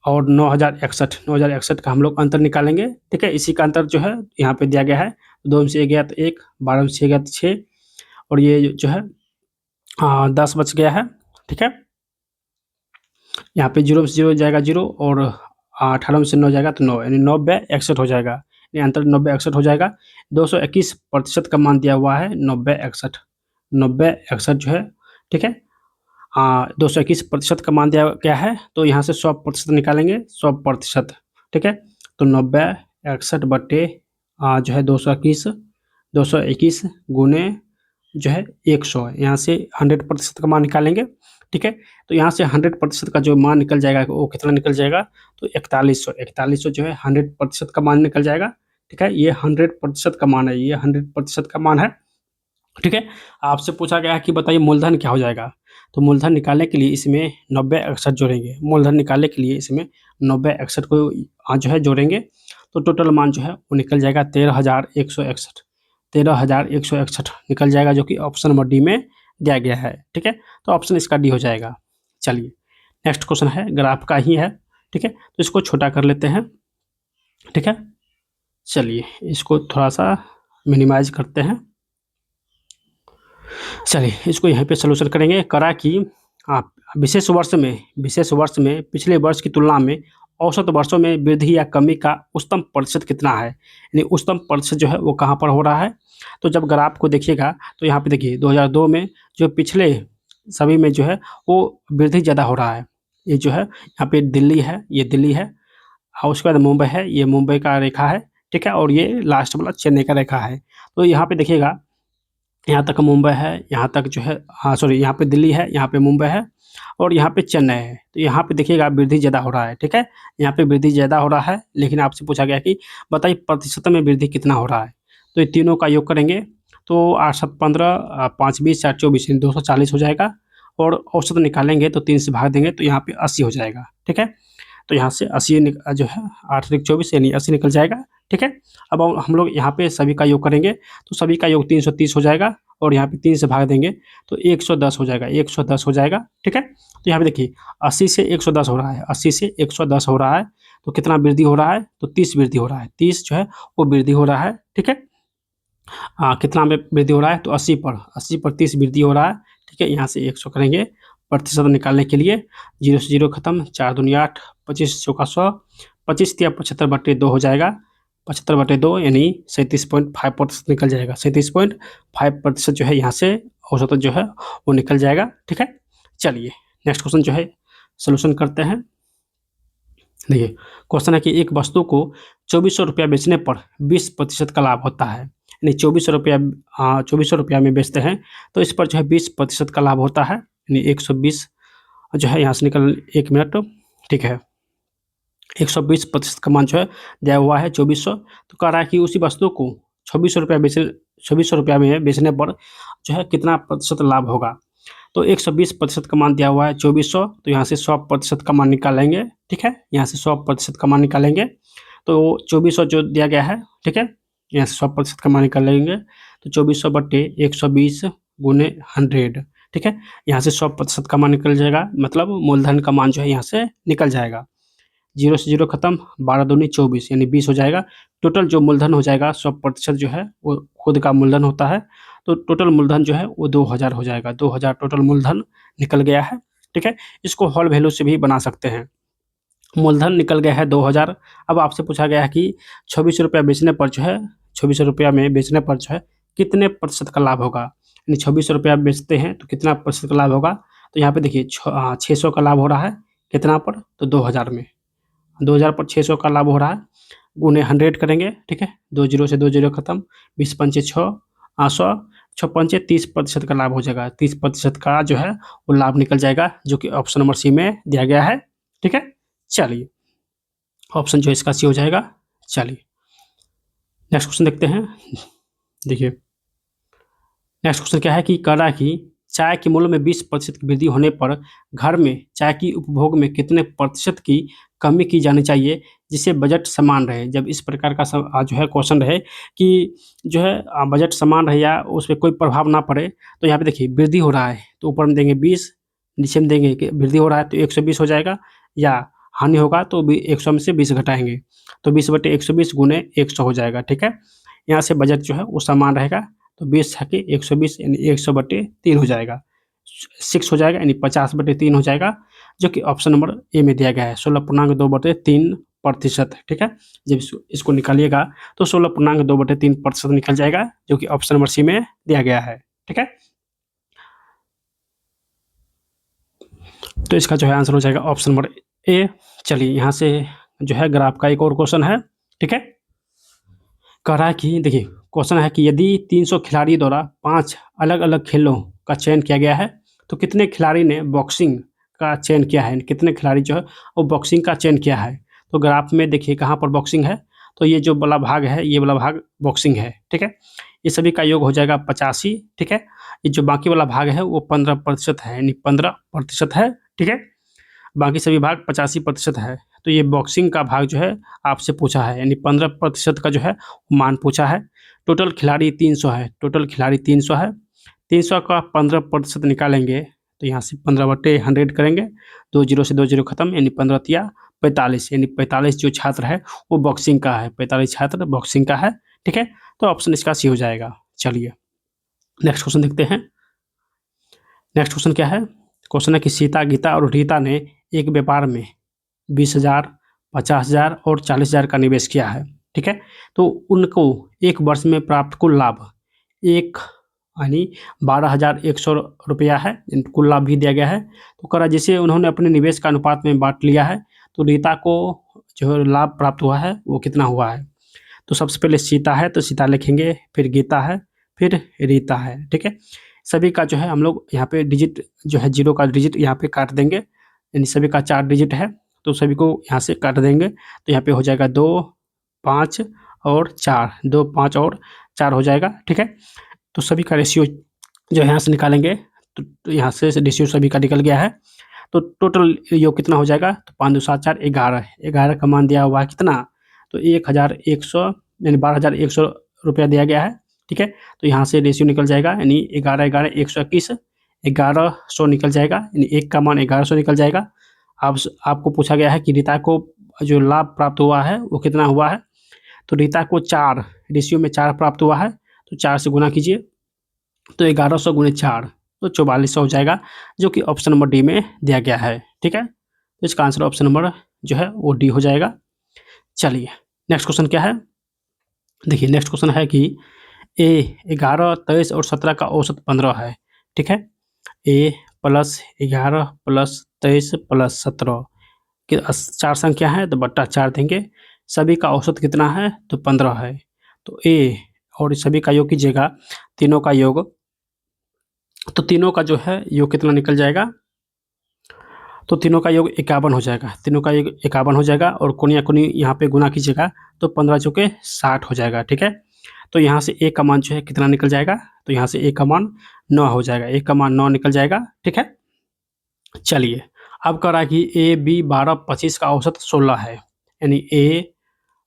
और 9,061 का हम लोग अंतर निकालेंगे, ठीक है। इसी का अंतर जो है यहाँ पे दिया गया है, 2 में से गया तो 1, 12 में से गया तो 6, और ये जो है 10 बच गया है, ठीक है। यहाँ पे 0 में से 0 जाएगा 0, और 18 में से 9 जाएगा तो 9, यानी 90 हो जाएगा, यानी अंतर 90 हो जाएगा। 221% का मान दिया हुआ है 90 जो है ठीक है। 221% का मान दिया गया है, तो यहाँ से 100% निकालेंगे, 100%, ठीक है। तो 90/61 जो है 221 गुने जो है 100, यहाँ से 100% का मान निकालेंगे, ठीक है। तो यहाँ से 100% का जो मान निकल जाएगा वो कितना निकल जाएगा, तो 4100 जो है 100% का मान निकल जाएगा, ठीक है। ये 100% का मान है, ये 100% का मान है, ठीक है। आपसे पूछा गया है कि बताइए मूलधन क्या हो जाएगा, तो मूलधन निकालने के लिए इसमें 90/61 जोड़ेंगे, मूलधन निकालने के लिए इसमें 90/61 को जो है जोड़ेंगे, तो टोटल मान जो है वो निकल जाएगा 13,161, 13,161 निकल जाएगा, जो कि ऑप्शन नंबर डी में दिया गया है, ठीक है। तो ऑप्शन इसका डी हो जाएगा। चलिए नेक्स्ट क्वेश्चन है, ग्राफ का ही है, ठीक है। तो इसको छोटा कर लेते हैं, ठीक है। चलिए इसको थोड़ा सा मिनिमाइज करते हैं। चलिए इसको यहाँ पे सलूशन करेंगे। करा कि विशेष वर्ष में पिछले वर्ष की तुलना में औसत वर्षों में वृद्धि या कमी का उच्चतम प्रतिशत कितना है, यानी उच्चतम प्रतिशत जो है वो कहाँ पर हो रहा है। तो जब ग्राफ को देखिएगा तो यहाँ पे देखिए 2002 में जो पिछले सभी में जो है वो वृद्धि ज़्यादा हो रहा है। ये जो है यहाँ पे दिल्ली है, ये दिल्ली है, और उसके बाद मुंबई है, ये मुंबई का रेखा है, ठीक है। और ये लास्ट वाला चेन्नई का रेखा है। तो यहाँ पे देखिएगा यहाँ तक मुंबई है, यहाँ तक जो है सॉरी यहाँ पे दिल्ली है, यहाँ पे मुंबई है, और यहाँ पे चेन्नई है। तो यहाँ पे देखिएगा वृद्धि ज़्यादा हो रहा है, ठीक है। यहाँ पे वृद्धि ज़्यादा हो रहा है, लेकिन आपसे पूछा गया कि बताइए प्रतिशत में वृद्धि कितना हो रहा है। तो ये तीनों का योग करेंगे तो 8 7 15 5 20 4 24 240 हो जाएगा, और औसत निकालेंगे तो 3 से भाग देंगे तो यहाँ पे 80 हो जाएगा, ठीक है। तो यहाँ से 80 जो है 8 × 24 यानी 80 निकल जाएगा, ठीक है। अब हम लोग यहाँ पे सभी का योग करेंगे तो सभी का योग 330 हो जाएगा, और यहाँ पे 3 से भाग देंगे तो 110 हो जाएगा, 110 हो जाएगा, ठीक है। तो यहाँ पे देखिए 80 से 110 हो रहा है, 80 से 110 हो रहा है, तो कितना वृद्धि हो रहा है, तो 30 वृद्धि हो रहा है, 30 जो है वो वृद्धि हो रहा है, ठीक है। कितना में वृद्धि हो रहा है, तो 80 पर 30 वृद्धि हो रहा है, ठीक है। यहाँ से 100 करेंगे प्रतिशत निकालने के लिए, 0 से 0 खत्म, 4 दूनी 8, 25 चौका 100, 25 या 75/2 हो जाएगा, 75/2 यानी 37.5% निकल जाएगा, 37.5% जो है यहाँ से औसत जो है वो निकल जाएगा, ठीक है। चलिए नेक्स्ट क्वेश्चन जो है सोल्यूशन करते हैं। देखिए क्वेश्चन है कि एक वस्तु को 2400 रुपया बेचने पर 20% का लाभ होता है, यानी 2400 रुपया में बेचते हैं तो इस पर जो है 20% का लाभ होता है, यानी 120 जो है यहाँ से निकल 1 मिनट, ठीक है। 120% का मान जो है दिया हुआ है 2400। तो कह रहा है कि उसी वस्तु को 2400 रुपया में बेचने पर जो है कितना प्रतिशत लाभ होगा। तो 120% का मान दिया हुआ है 2400, तो यहाँ से 100% का मान निकालेंगे, ठीक है। यहाँ से 100% का मान निकालेंगे तो 2400 जो दिया गया है, ठीक है, यहाँ से 100% का मान निकालेंगे तो 2400/120 गुने 100, ठीक है। यहाँ से 100% का मान निकल जाएगा, मतलब मूलधन का मान जो है यहाँ से निकल जाएगा। 0 से 0 खत्म, 12 दूनी 24 यानी 20 हो जाएगा। टोटल जो मूलधन हो जाएगा 100% जो है वो खुद का मूलधन होता है, तो टोटल मूलधन जो है वो 2000 हो जाएगा, 2000 टोटल मूलधन निकल गया है, ठीक है। इसको होल वैल्यू से भी बना सकते हैं। मूलधन निकल गया है 2000। अब आपसे पूछा गया है कि 2400 रुपया बेचने पर जो है 2400 रुपया में बेचने पर जो है कितने प्रतिशत का लाभ होगा, यानी 2400 रुपया बेचते हैं तो कितना प्रतिशत का लाभ होगा। तो यहाँ पे देखिए 600 का लाभ हो रहा है, कितना पर, तो 2000 में, 2000 पर 600 का लाभ हो रहा है, गुने 100 करेंगे, ठीक है। 2 0 से 2 0 खत्म, 20 पंचे 6, 100, 6 पंचे 30% का लाभ हो जाएगा, 30% का जो है वो लाभ निकल जाएगा, जो कि ऑप्शन नंबर सी में दिया गया है, ठीक है। चलिए ऑप्शन जो इसका सी हो जाएगा। चलिए नेक्स्ट क्वेश्चन देखते हैं। देखिए नेक्स्ट क्वेश्चन क्या है कि कह रहा है कि चाय के मूल्य में 20% की वृद्धि होने पर घर में चाय की उपभोग में कितने प्रतिशत की कमी की जानी चाहिए जिससे बजट समान रहे। जब इस प्रकार का जो है क्वेश्चन रहे कि जो है बजट समान रहे या उस पर कोई प्रभाव ना पड़े, तो यहाँ पे देखिए वृद्धि हो रहा है तो ऊपर में देंगे 20, नीचे में देंगे कि वृद्धि हो रहा है तो 120 हो जाएगा, या हानि होगा तो 100 में से 20 घटाएंगे तो 20/120 गुने 100 हो जाएगा, ठीक है। यहाँ से बजट जो है वो समान रहेगा, तो 20 है कि 120 यानी 100/3 हो जाएगा, 6 हो जाएगा यानी 50/3 हो जाएगा, जो कि ऑप्शन नंबर ए में दिया गया है 16.2/3%, ठीक है। जब इसको निकालिएगा तो 16.2/3% प्रतिशत निकल जाएगा, जो कि ऑप्शन नंबर सी में दिया गया है, ठीक है। तो इसका जो है आंसर हो जाएगा ऑप्शन नंबर ए। चलिए यहाँ से जो है ग्राफ का एक और क्वेश्चन है, ठीक है। कह रहा है कि देखिए क्वेश्चन है कि यदि 300 खिलाड़ी द्वारा 5 अलग अलग खेलों का चयन किया गया है तो कितने खिलाड़ी ने बॉक्सिंग का चयन किया है, कितने खिलाड़ी जो है वो बॉक्सिंग का चयन किया है। तो ग्राफ में देखिए कहाँ पर बॉक्सिंग है, तो ये जो वाला भाग है ये वाला भाग बॉक्सिंग है, ठीक है। ये सभी का योग हो जाएगा 85, ठीक है। ये जो बाकी वाला भाग है वो 15% है, यानी 15% है, ठीक है। बाकी सभी भाग 85% है। तो ये बॉक्सिंग का भाग जो है आपसे पूछा है, यानी 15% का जो है मान पूछा है। टोटल खिलाड़ी 300 है, टोटल खिलाड़ी 300 है। 300 का 15% निकालेंगे तो यहाँ से 15/100 करेंगे, 2 जीरो से 2 जीरो खत्म, यानी 15 तिया 45, यानी 45 जो छात्र है वो बॉक्सिंग का है, 45 छात्र बॉक्सिंग का है, ठीक है। तो ऑप्शन इसका सी हो जाएगा। चलिए नेक्स्ट क्वेश्चन देखते हैं। नेक्स्ट क्वेश्चन क्या है, क्वेश्चन है कि सीता, गीता और रीता ने एक व्यापार में 20,000, 50,000 और 40,000 का निवेश किया है, ठीक है। तो उनको एक वर्ष में प्राप्त कुल लाभ एक यानी 12,100 रुपया है, कुल लाभ भी दिया गया है। तो कह रहा जैसे उन्होंने अपने निवेश का अनुपात में बांट लिया है तो रीता को जो लाभ प्राप्त हुआ है वो कितना हुआ है। तो सबसे पहले सीता है तो सीता लिखेंगे, फिर गीता है, फिर रीता है, ठीक है। सभी का जो है हम लोग यहाँ पे डिजिट जो है जीरो का डिजिट यहाँ पे काट देंगे, यानी सभी का 4 डिजिट है तो सभी को यहाँ से काट देंगे। तो यहाँ पे हो जाएगा 2, 5 और 4, 2, 5 और 4 हो जाएगा, ठीक है। तो सभी का रेशियो जो यहाँ से निकालेंगे तो यहाँ से रेशियो सभी का निकल गया है। तो टोटल योग कितना हो जाएगा, तो 5 2 7 4 11, 11 का मान दिया हुआ है कितना, तो 1,100 यानी 12,100 रुपया दिया गया है, ठीक है। तो यहाँ से रेशियो निकल जाएगा, यानी 11 11 121, 1100 निकल जाएगा, यानी एक का मान 1100 निकल जाएगा। आपको पूछा गया है कि रीता को जो लाभ प्राप्त हुआ है वो कितना हुआ है। तो रीता को 4 रेशियो में 4 प्राप्त हुआ है, तो 4 से गुना कीजिए तो 1100 गुणे 4 तो 4400 हो जाएगा, जो कि ऑप्शन नंबर डी में दिया गया है, ठीक है। तो इसका आंसर ऑप्शन नंबर जो है वो डी हो जाएगा। चलिए नेक्स्ट क्वेश्चन क्या है, देखिए नेक्स्ट क्वेश्चन है कि ए 11, 23 और 17 का औसत 15 है, ठीक है। ए प्लस 11 प्लस 23 प्लस 17 कि 4 संख्या है तो बट्टा 4 देंगे। सभी का औसत कितना है, तो 15 है। तो ए और सभी का योग कीजिएगा, तीनों का योग, तो तीनों का जो है योग कितना निकल जाएगा, तो तीनों का योग 51 हो जाएगा, तीनों का योग 51 हो जाएगा। और कोनिया कोनी यहाँ पे गुना कीजिएगा तो 15 चौके 60 हो जाएगा, ठीक है। तो यहाँ से ए का मान जो है कितना निकल जाएगा, तो यहाँ से ए का मान 9 हो जाएगा, ए का मान 9 निकल जाएगा, ठीक है। चलिए अब कह रहा है कि ए बी 12 25 का औसत 16 है, यानी ए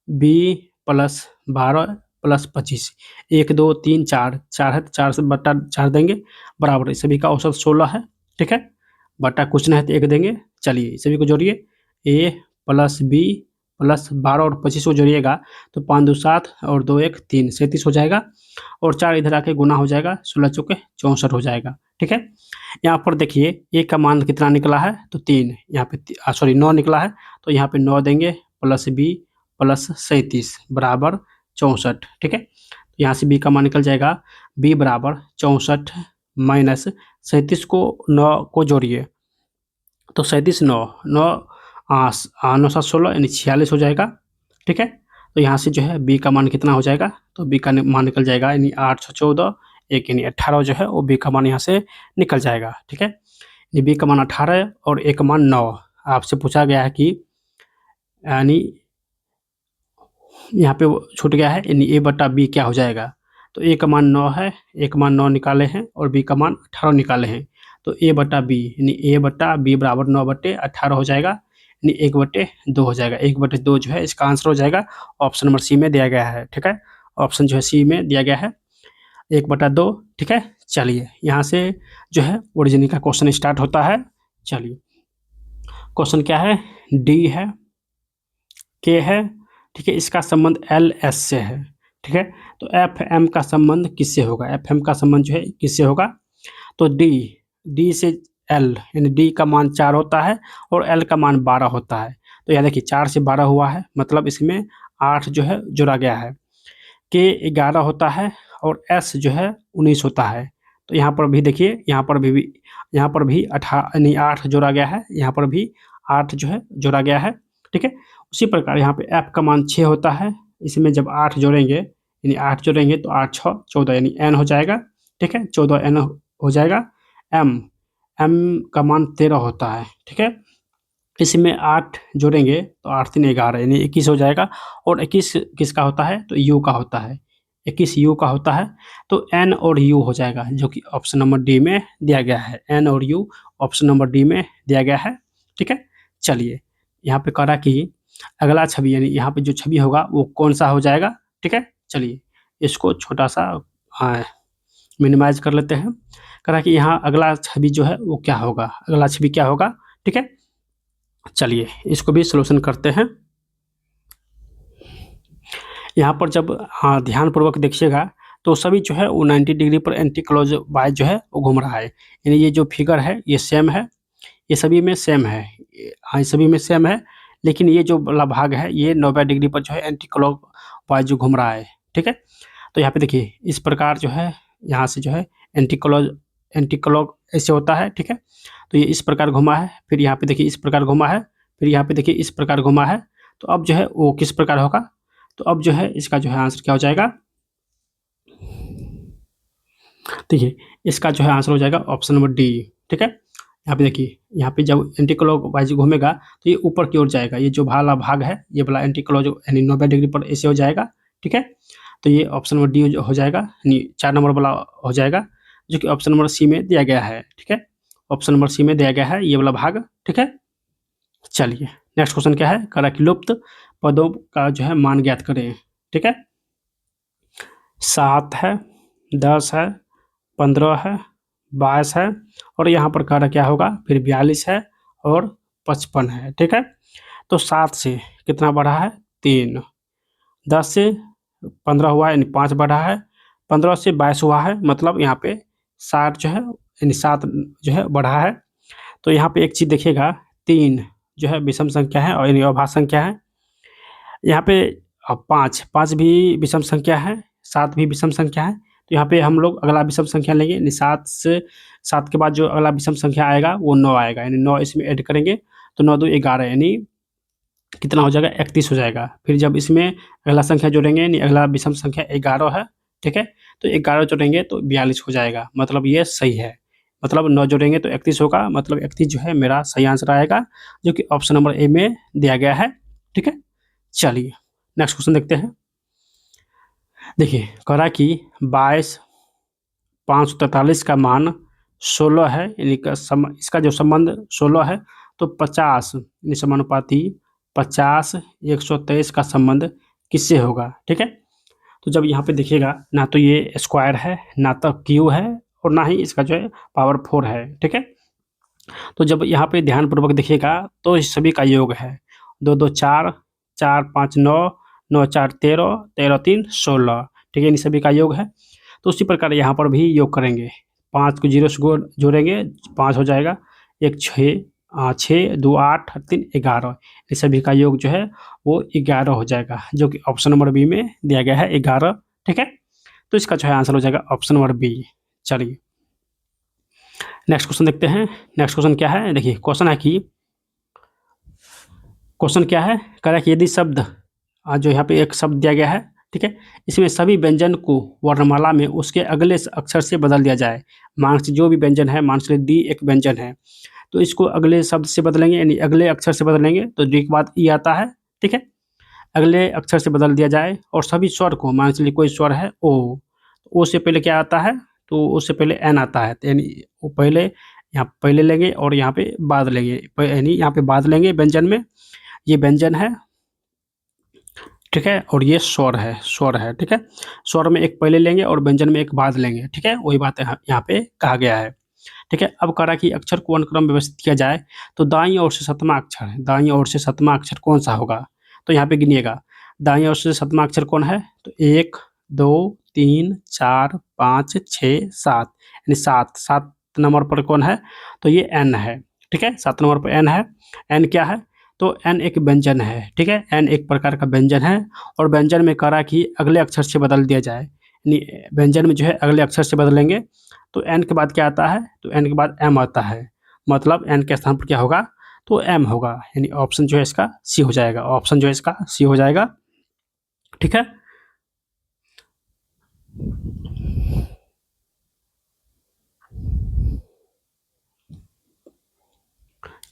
बी प्लस 12 प्लस 25, 1 2 3 4 4 है तो 4 से बट्टा 4 देंगे, बराबर सभी का औसत 16 है, ठीक है। बट्टा कुछ नहीं है तो 1 देंगे। चलिए सभी को जोड़िए, ए प्लस बी प्लस 12 और 25 को जोड़िएगा तो 5 2 7 और 2 1 3 37 हो जाएगा। और 4 इधर आके गुना हो जाएगा, 16 चौके 64 हो जाएगा, ठीक है। यहाँ पर देखिए ए का मान कितना निकला है, तो 3, यहाँ पे सॉरी 9 निकला है, तो यहाँ पे 9 देंगे प्लस बी प्लस 37 बराबर 64, ठीक है। यहाँ से बी का मान निकल जाएगा, बी बराबर 64 माइनस 37 को 9 को जोड़िए तो 37 9 9 9 7 16 यानी 46 हो जाएगा, ठीक है। तो यहाँ से जो है बी का मान कितना हो जाएगा, तो बी का मान निकल जाएगा यानी 814, एक यानी 18 जो है वो बी का मान यहाँ से निकल जाएगा, ठीक है। यानी बी का मान 18 और ए का मान 9। आपसे पूछा गया है कि यानी यहाँ पे छूट गया है, यानी ए बटा बी क्या हो जाएगा, तो ए का मान 9 है, ए का मान 9 निकाले हैं और बी का मान 18 निकाले हैं। तो ए बटा बी यानी ए बटा बी बराबर 9/18 हो जाएगा, यानी 1/2 हो जाएगा। 1/2 जो है इसका आंसर हो जाएगा, ऑप्शन नंबर सी में दिया गया है, ठीक है। ऑप्शन जो है सी में दिया गया है 1/2, ठीक है। चलिए यहाँ से जो है ओरिजिन का क्वेश्चन स्टार्ट होता है। चलिए क्वेश्चन क्या है, डी है, के है, ठीक है। इसका संबंध एल एस से है, ठीक है। तो एफ एम का संबंध किससे होगा, एफ एम का संबंध जो है किससे होगा, तो डी, डी से एल, यानी डी का मान 4 होता है और एल का मान 12 होता है। तो यहाँ देखिए 4 से 12 हुआ है, मतलब इसमें 8 जो है जोड़ा गया है। के 11 होता है और एस जो है 19 होता है। तो यहाँ पर भी देखिए, यहाँ पर भी 8 जोड़ा गया है, यहाँ पर भी 8 जो है जोड़ा गया है, ठीक है। उसी प्रकार यहाँ पे f का मान 6 होता है, इसमें जब 8 जोड़ेंगे यानी 8 जोड़ेंगे तो 8 6 14 यानी n हो जाएगा, ठीक है, 14 n हो जाएगा। m का मान 13 होता है, ठीक है। इसमें 8 जोड़ेंगे तो 8 3 11 यानी 21 हो जाएगा। और 21 किसका होता है, तो u का होता है, 21 u का होता है। तो n और u हो जाएगा, जो कि ऑप्शन नंबर डी में दिया गया है। n और u ऑप्शन नंबर डी में दिया गया है, ठीक है। चलिए, यहाँ पे कह रहा कि अगला छवि यानी यहाँ पे जो छवि होगा वो कौन सा हो जाएगा, ठीक है। चलिए इसको छोटा सा मिनिमाइज कर लेते हैं। कह रहा कि यहाँ अगला छवि जो है वो क्या होगा, अगला छवि क्या होगा, ठीक है। चलिए इसको भी सॉल्यूशन करते हैं। यहाँ पर जब ध्यानपूर्वक देखिएगा तो सभी जो है वो 90 डिग्री पर एंटी क्लॉक वाइज जो है वो घूम रहा है। यानी ये जो फिगर है ये सेम है, ये सभी में सेम है, हाँ सभी में सेम है। लेकिन ये जो वाला भाग है ये 90 डिग्री पर जो है एंटी क्लॉक वाइज जो घूम रहा है, ठीक है। तो यहाँ पे देखिए इस प्रकार जो है यहाँ से जो है एंटी क्लॉक ऐसे होता है, ठीक है। तो ये इस प्रकार घुमा है, फिर यहाँ पे देखिए इस प्रकार घुमा है, फिर यहाँ पे देखिए इस प्रकार घुमा है। तो अब जो है वो किस प्रकार होगा, तो अब जो है इसका जो है आंसर क्या हो जाएगा, देखिए इसका जो है आंसर हो जाएगा ऑप्शन नंबर डी, ठीक है। यहाँ पे देखिए, यहाँ पे जब एंटी क्लॉक वाइज घूमेगा तो ये ऊपर की ओर जाएगा, ये जो वाला भाग है ये वाला एंटी क्लॉक यानी 90 डिग्री पर ऐसे हो जाएगा, ठीक है। तो ये ऑप्शन नंबर डी हो जाएगा, यानी 4 नंबर वाला हो जाएगा, जो कि ऑप्शन नंबर सी में दिया गया है, ठीक है। ऑप्शन नंबर सी में दिया गया है ये वाला भाग, ठीक है। चलिए नेक्स्ट क्वेश्चन क्या है, कह रहा कि लुप्त पदों का जो है मान ज्ञात करें, ठीक है। 7 है, 10 है, 15 है, 22 है, और यहाँ पर कह रहा क्या होगा, फिर 42 है और 55 है, ठीक है। तो 7 से कितना बढ़ा है, 3, 10 से 15 हुआ यानी 5 बढ़ा है, 15 से 22 हुआ है, मतलब यहाँ पे 60 जो है यानी 7 जो है बढ़ा है। तो यहाँ पे एक चीज़ देखिएगा, 3 जो है विषम संख्या है और यानी अभाज्य संख्या है। यहाँ पे 5 भी विषम संख्या है, 7 भी विषम संख्या है। तो यहाँ पे हम लोग अगला विषम संख्या लेंगे, यानी 7 के बाद जो अगला विषम संख्या आएगा वो 9 आएगा, यानी 9 इसमें ऐड करेंगे तो 9 2 11 यानी कितना हो जाएगा, 31 हो जाएगा। फिर जब इसमें अगला संख्या जोड़ेंगे यानी अगला विषम संख्या 11 है, ठीक है। तो 11 जोड़ेंगे तो 42 हो जाएगा, मतलब ये सही है। मतलब 9 जोड़ेंगे तो 31 होगा, मतलब 31 जो है मेरा सही आंसर आएगा, जो कि ऑप्शन नंबर ए में दिया गया है, ठीक है। चलिए नेक्स्ट क्वेश्चन देखते हैं। देखिए कह रहा कि 22 543 का मान 16 है, यानी इसका जो संबंध 16 है, तो 50 यानी समानुपाती 50 123 का संबंध किससे होगा, ठीक है। तो जब यहाँ पे देखिएगा ना तो ये स्क्वायर है, ना तो क्यू है, और ना ही इसका जो है पावर 4 है, ठीक है। तो जब यहाँ पे ध्यानपूर्वक देखिएगा तो इस सभी का योग है, 2 2 4, 4 5 9, 9 4 13, 13 3 16, ठीक है, इन सभी का योग है। तो उसी प्रकार यहाँ पर भी योग करेंगे, 5 को 0 से जोड़ेंगे 5 हो जाएगा, 1 6, 6 2 8 3 11, इन सभी का योग जो है वो 11 हो जाएगा, जो कि ऑप्शन नंबर बी में दिया गया है 11, ठीक है। तो इसका जो है आंसर हो जाएगा ऑप्शन नंबर बी। चलिए नेक्स्ट क्वेश्चन देखते हैं। नेक्स्ट क्वेश्चन क्या है, देखिए क्वेश्चन क्या है, कह रहा है कि यदि शब्द जो यहाँ पे एक शब्द दिया गया है, ठीक है, इसमें सभी व्यंजन को वर्णमाला में उसके अगले अक्षर से बदल दिया जाए। मान से जो भी व्यंजन है, मान से डी एक व्यंजन है, तो इसको अगले शब्द से बदलेंगे, यानी अगले अक्षर से बदलेंगे, तो डी के बाद ई आता है, ठीक है। अगले अक्षर से बदल दिया जाए और सभी स्वर को, मान से कोई स्वर है ओ से पहले क्या आता है, तो ओ से पहले एन आता है, यानी वो पहले यहाँ पहले लेंगे और यहाँ पे बाद लेंगे, यानी यहाँ पे बाद लेंगे व्यंजन में, ये व्यंजन है, ठीक है, और ये स्वर है, ठीक है। स्वर में एक पहले लेंगे और व्यंजन में एक बाद लेंगे, ठीक है, वही बात यहाँ पे कहा गया है, ठीक है। अब कह रहा कि अक्षर को अनुक्रम व्यवस्थित किया जाए तो दाईं ओर से 7वां अक्षर है, दाईं ओर से 7वां अक्षर कौन सा होगा, तो यहाँ पे गिनिएगा दाईं ओर से 7वां अक्षर कौन है, तो 1 2 3 4 5 6 7, यानी 7 नंबर पर कौन है, तो ये एन है, ठीक है, 7 नंबर पर एन है। एन क्या है, तो एन एक व्यंजन है, ठीक है, एन एक प्रकार का व्यंजन है, और व्यंजन में कह रहा कि अगले अक्षर से बदल दिया जाए, यानी व्यंजन में जो है अगले अक्षर से बदलेंगे, तो एन के बाद क्या आता है, तो एन के बाद एम आता है, मतलब एन के स्थान पर क्या होगा, तो एम होगा, यानी ऑप्शन जो है इसका सी हो जाएगा, ऑप्शन जो है इसका सी हो जाएगा। ठीक है,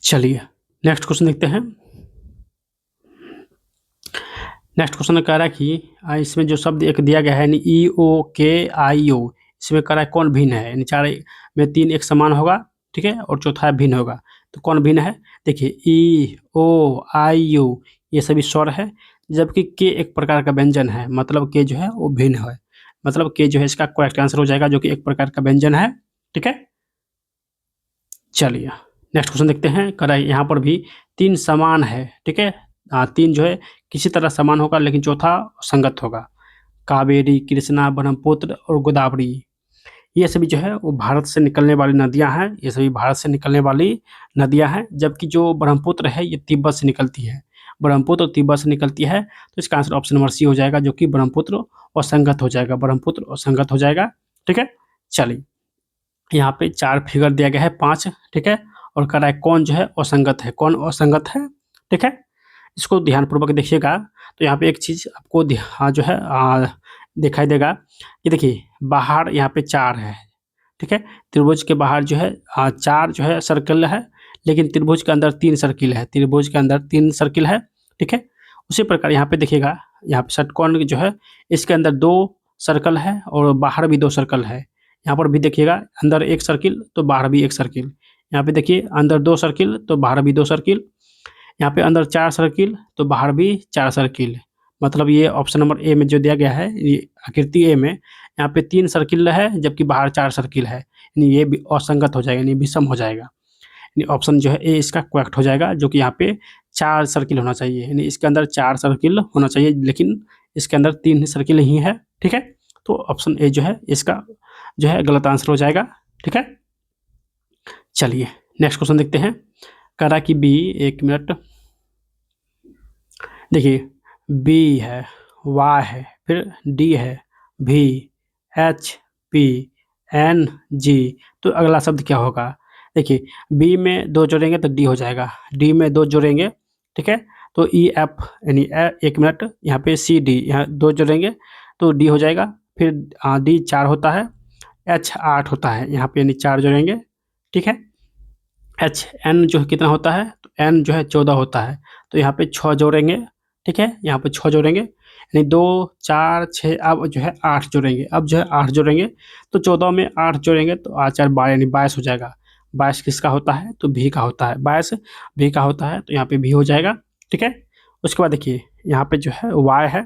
चलिए नेक्स्ट क्वेश्चन देखते हैं। नेक्स्ट क्वेश्चन कह रहा है कि इसमें जो शब्द एक दिया गया है यानी ई ओ के आई ओ, इसमें कह रहा है कौन भिन्न है, यानी चार में तीन एक समान होगा, ठीक है, और चौथा भिन्न होगा, तो कौन भिन्न है। देखिए ई ओ आई यू ये सभी स्वर है, जबकि के एक प्रकार का व्यंजन है, मतलब के जो है वो भिन्न है, मतलब के जो है इसका करेक्ट आंसर हो जाएगा, जो कि एक प्रकार का व्यंजन है। ठीक है, चलिए नेक्स्ट क्वेश्चन देखते हैं। कह रहा है यहाँ पर भी तीन समान है, ठीक है, तीन जो है किसी तरह समान होगा, लेकिन चौथा संगत होगा। कावेरी, कृष्णा, ब्रह्मपुत्र और गोदावरी, ये सभी जो है वो भारत से निकलने वाली नदियां हैं, ये सभी भारत से निकलने वाली नदियां हैं, जबकि जो ब्रह्मपुत्र है ये तिब्बत से निकलती है, ब्रह्मपुत्र और तिब्बत से निकलती है, तो इसका आंसर ऑप्शन नंबर सी हो जाएगा, जो कि ब्रह्मपुत्र और संगत हो जाएगा, ब्रह्मपुत्र और संगत हो जाएगा। ठीक है, चलिए यहाँ पे चार फिगर दिया गया है, 5, ठीक है, और कह रहा है कौन जो है असंगत है, कौन असंगत है। ठीक है, इसको ध्यानपूर्वक देखिएगा, तो यहाँ पे एक चीज़ आपको जो है दिखाई देगा कि देखिए बाहर यहाँ पे 4 है, ठीक है, त्रिभुज के बाहर जो है 4 जो है सर्कल है, लेकिन त्रिभुज के अंदर 3 सर्किल है, त्रिभुज के अंदर 3 सर्किल है। ठीक है, उसी प्रकार यहाँ पे देखिएगा, यहाँ पे षटकोण जो है इसके अंदर 2 सर्कल है और बाहर भी 2 सर्कल है। यहाँ पर भी देखिएगा अंदर 1 सर्किल तो बाहर भी 1 सर्किल, यहाँ पे देखिए अंदर 2 सर्किल तो बाहर भी 2 सर्किल, यहाँ पे अंदर 4 सर्किल तो बाहर भी 4 सर्किल, मतलब ये ऑप्शन नंबर ए में जो दिया गया है, ये आकृति ए में यहाँ पे 3 सर्किल है जबकि बाहर 4 सर्किल है, यानी ये भी असंगत हो जाएगा, यानी विषम हो जाएगा, यानी ऑप्शन जो है ए इसका करेक्ट हो जाएगा, जो कि यहाँ पे 4 सर्किल होना चाहिए, यानी इसके अंदर 4 सर्किल होना चाहिए, लेकिन इसके अंदर 3 सर्किल ही है। ठीक है, तो ऑप्शन ए जो है इसका जो है गलत आंसर हो जाएगा। ठीक है, चलिए नेक्स्ट क्वेश्चन देखते हैं। कह रहा कि बी, एक मिनट, देखिए बी है, वाई है, फिर डी है, भी, एच, पी, एन, जी, तो अगला शब्द क्या होगा। देखिए बी में 2 जोड़ेंगे तो डी हो जाएगा, डी में 2 जोड़ेंगे, ठीक है, तो ई एफ यानी एक मिनट, यहाँ पे सी डी, यहाँ 2 जोड़ेंगे तो डी हो जाएगा, फिर डी 4 होता है, एच 8 होता है, यहाँ पे यानी 4 जोड़ेंगे। ठीक है, एच एन जो है कितना होता है, तो एन जो है 14 होता है, तो यहाँ पे 6 जोड़ेंगे। ठीक है, यहाँ पे 6 जोड़ेंगे, यानी 2 4 6, अब जो है 8 जोड़ेंगे, अब जो है 8 जोड़ेंगे, तो 14 में 8 जोड़ेंगे तो 8 4 12 यानी 22 हो जाएगा। 22 किसका होता है, तो भी का होता है, 22 भी का होता है, तो यहाँ पे भी हो जाएगा। ठीक है, उसके बाद देखिए यहाँ पे जो है वाई है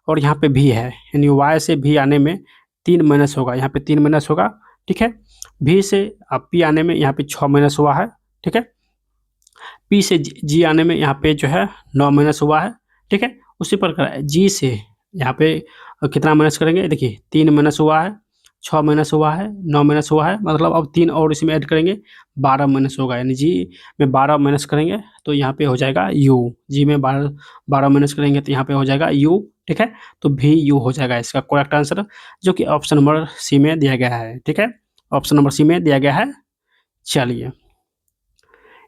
और यहाँ पे भी है, यानी वाई से भी आने में 3 माइनस होगा, यहाँ पे 3 माइनस होगा। ठीक है, भी से पी आने में यहाँ पे 6 माइनस हुआ है। ठीक है, पी से जी आने में यहाँ पे जो है 9 माइनस हुआ है। ठीक है, उसी प्रकार जी से यहाँ पे कितना माइनस करेंगे, देखिए 3 माइनस हुआ है, 6 माइनस हुआ है, 9 माइनस हुआ है, मतलब अब 3 और इसमें ऐड करेंगे 12 माइनस होगा, यानी जी में 12 माइनस करेंगे तो यहाँ पे हो जाएगा यू, जी में 12 माइनस करेंगे तो यहाँ पे हो जाएगा यू। ठीक है, तो भी यू हो जाएगा इसका करेक्ट आंसर, जो कि ऑप्शन नंबर सी में दिया गया है। ठीक है, ऑप्शन नंबर सी में दिया गया है। चलिए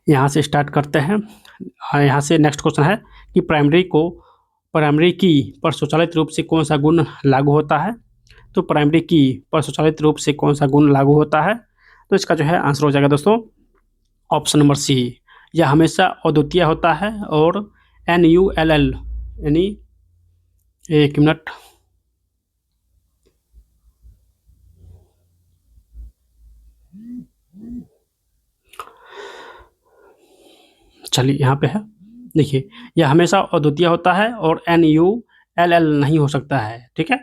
यहाँ से स्टार्ट करते हैं। यहाँ से नेक्स्ट क्वेश्चन है कि प्राइमरी की पर स्वचालित रूप से कौन सा गुण लागू होता है। तो प्राइमरी की पर स्वचालित रूप से कौन सा गुण लागू होता है, तो इसका जो है आंसर हो जाएगा दोस्तों ऑप्शन नंबर सी, यह हमेशा अद्वितीय होता है, और NULL यानी एक मिनट, चलिए यहाँ पे है, देखिए यह हमेशा अद्वितीय होता है और NULL नहीं हो सकता है। ठीक है,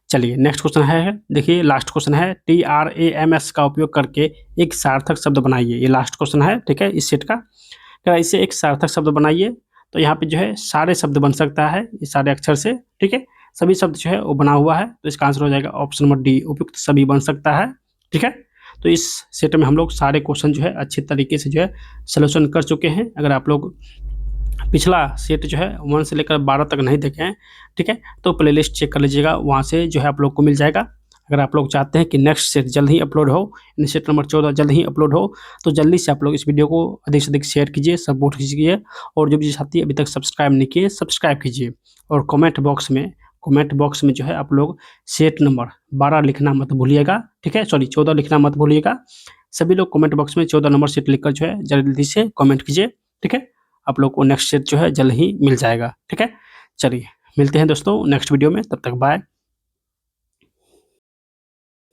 चलिए नेक्स्ट क्वेश्चन है, देखिए लास्ट क्वेश्चन है, TRAMS का उपयोग करके एक सार्थक शब्द बनाइए, ये लास्ट क्वेश्चन है। ठीक है, इस सेट का, क्या इसे एक सार्थक शब्द बनाइए, तो यहाँ पे जो है सारे शब्द बन सकता है, ये सारे अक्षर से। ठीक है, सभी शब्द जो है वो बना हुआ है, तो इसका आंसर हो जाएगा ऑप्शन नंबर डी, उपयुक्त सभी बन सकता है। ठीक है, तो इस सेट में हम लोग सारे क्वेश्चन जो है अच्छे तरीके से जो है सलूशन कर चुके हैं। अगर आप लोग पिछला सेट जो है 1 से लेकर 12 तक नहीं देखे हैं, ठीक है, तो प्लेलिस्ट चेक कर लीजिएगा, वहाँ से जो है आप लोग को मिल जाएगा। अगर आप लोग चाहते हैं कि नेक्स्ट सेट जल्द ही अपलोड हो, यानी सेट नंबर 14 जल्द ही अपलोड हो, तो जल्दी से आप लोग इस वीडियो को अधिक से अधिक शेयर कीजिए, सपोर्ट कीजिए, और जो भी साथी अभी तक सब्सक्राइब नहीं किए सब्सक्राइब कीजिए। और कमेंट बॉक्स में जो है आप लोग सेट नंबर 12 लिखना मत भूलिएगा, ठीक है, सॉरी 14 लिखना मत भूलिएगा। सभी लोग कमेंट बॉक्स में 14 नंबर सेट लिखकर जो है जल्दी से कमेंट कीजिए, ठीक है। आप लोग को नेक्स्ट सेट जो है जल्द ही मिल जाएगा, ठीक है। चलिए मिलते हैं दोस्तों नेक्स्ट वीडियो में, तब तक बाय।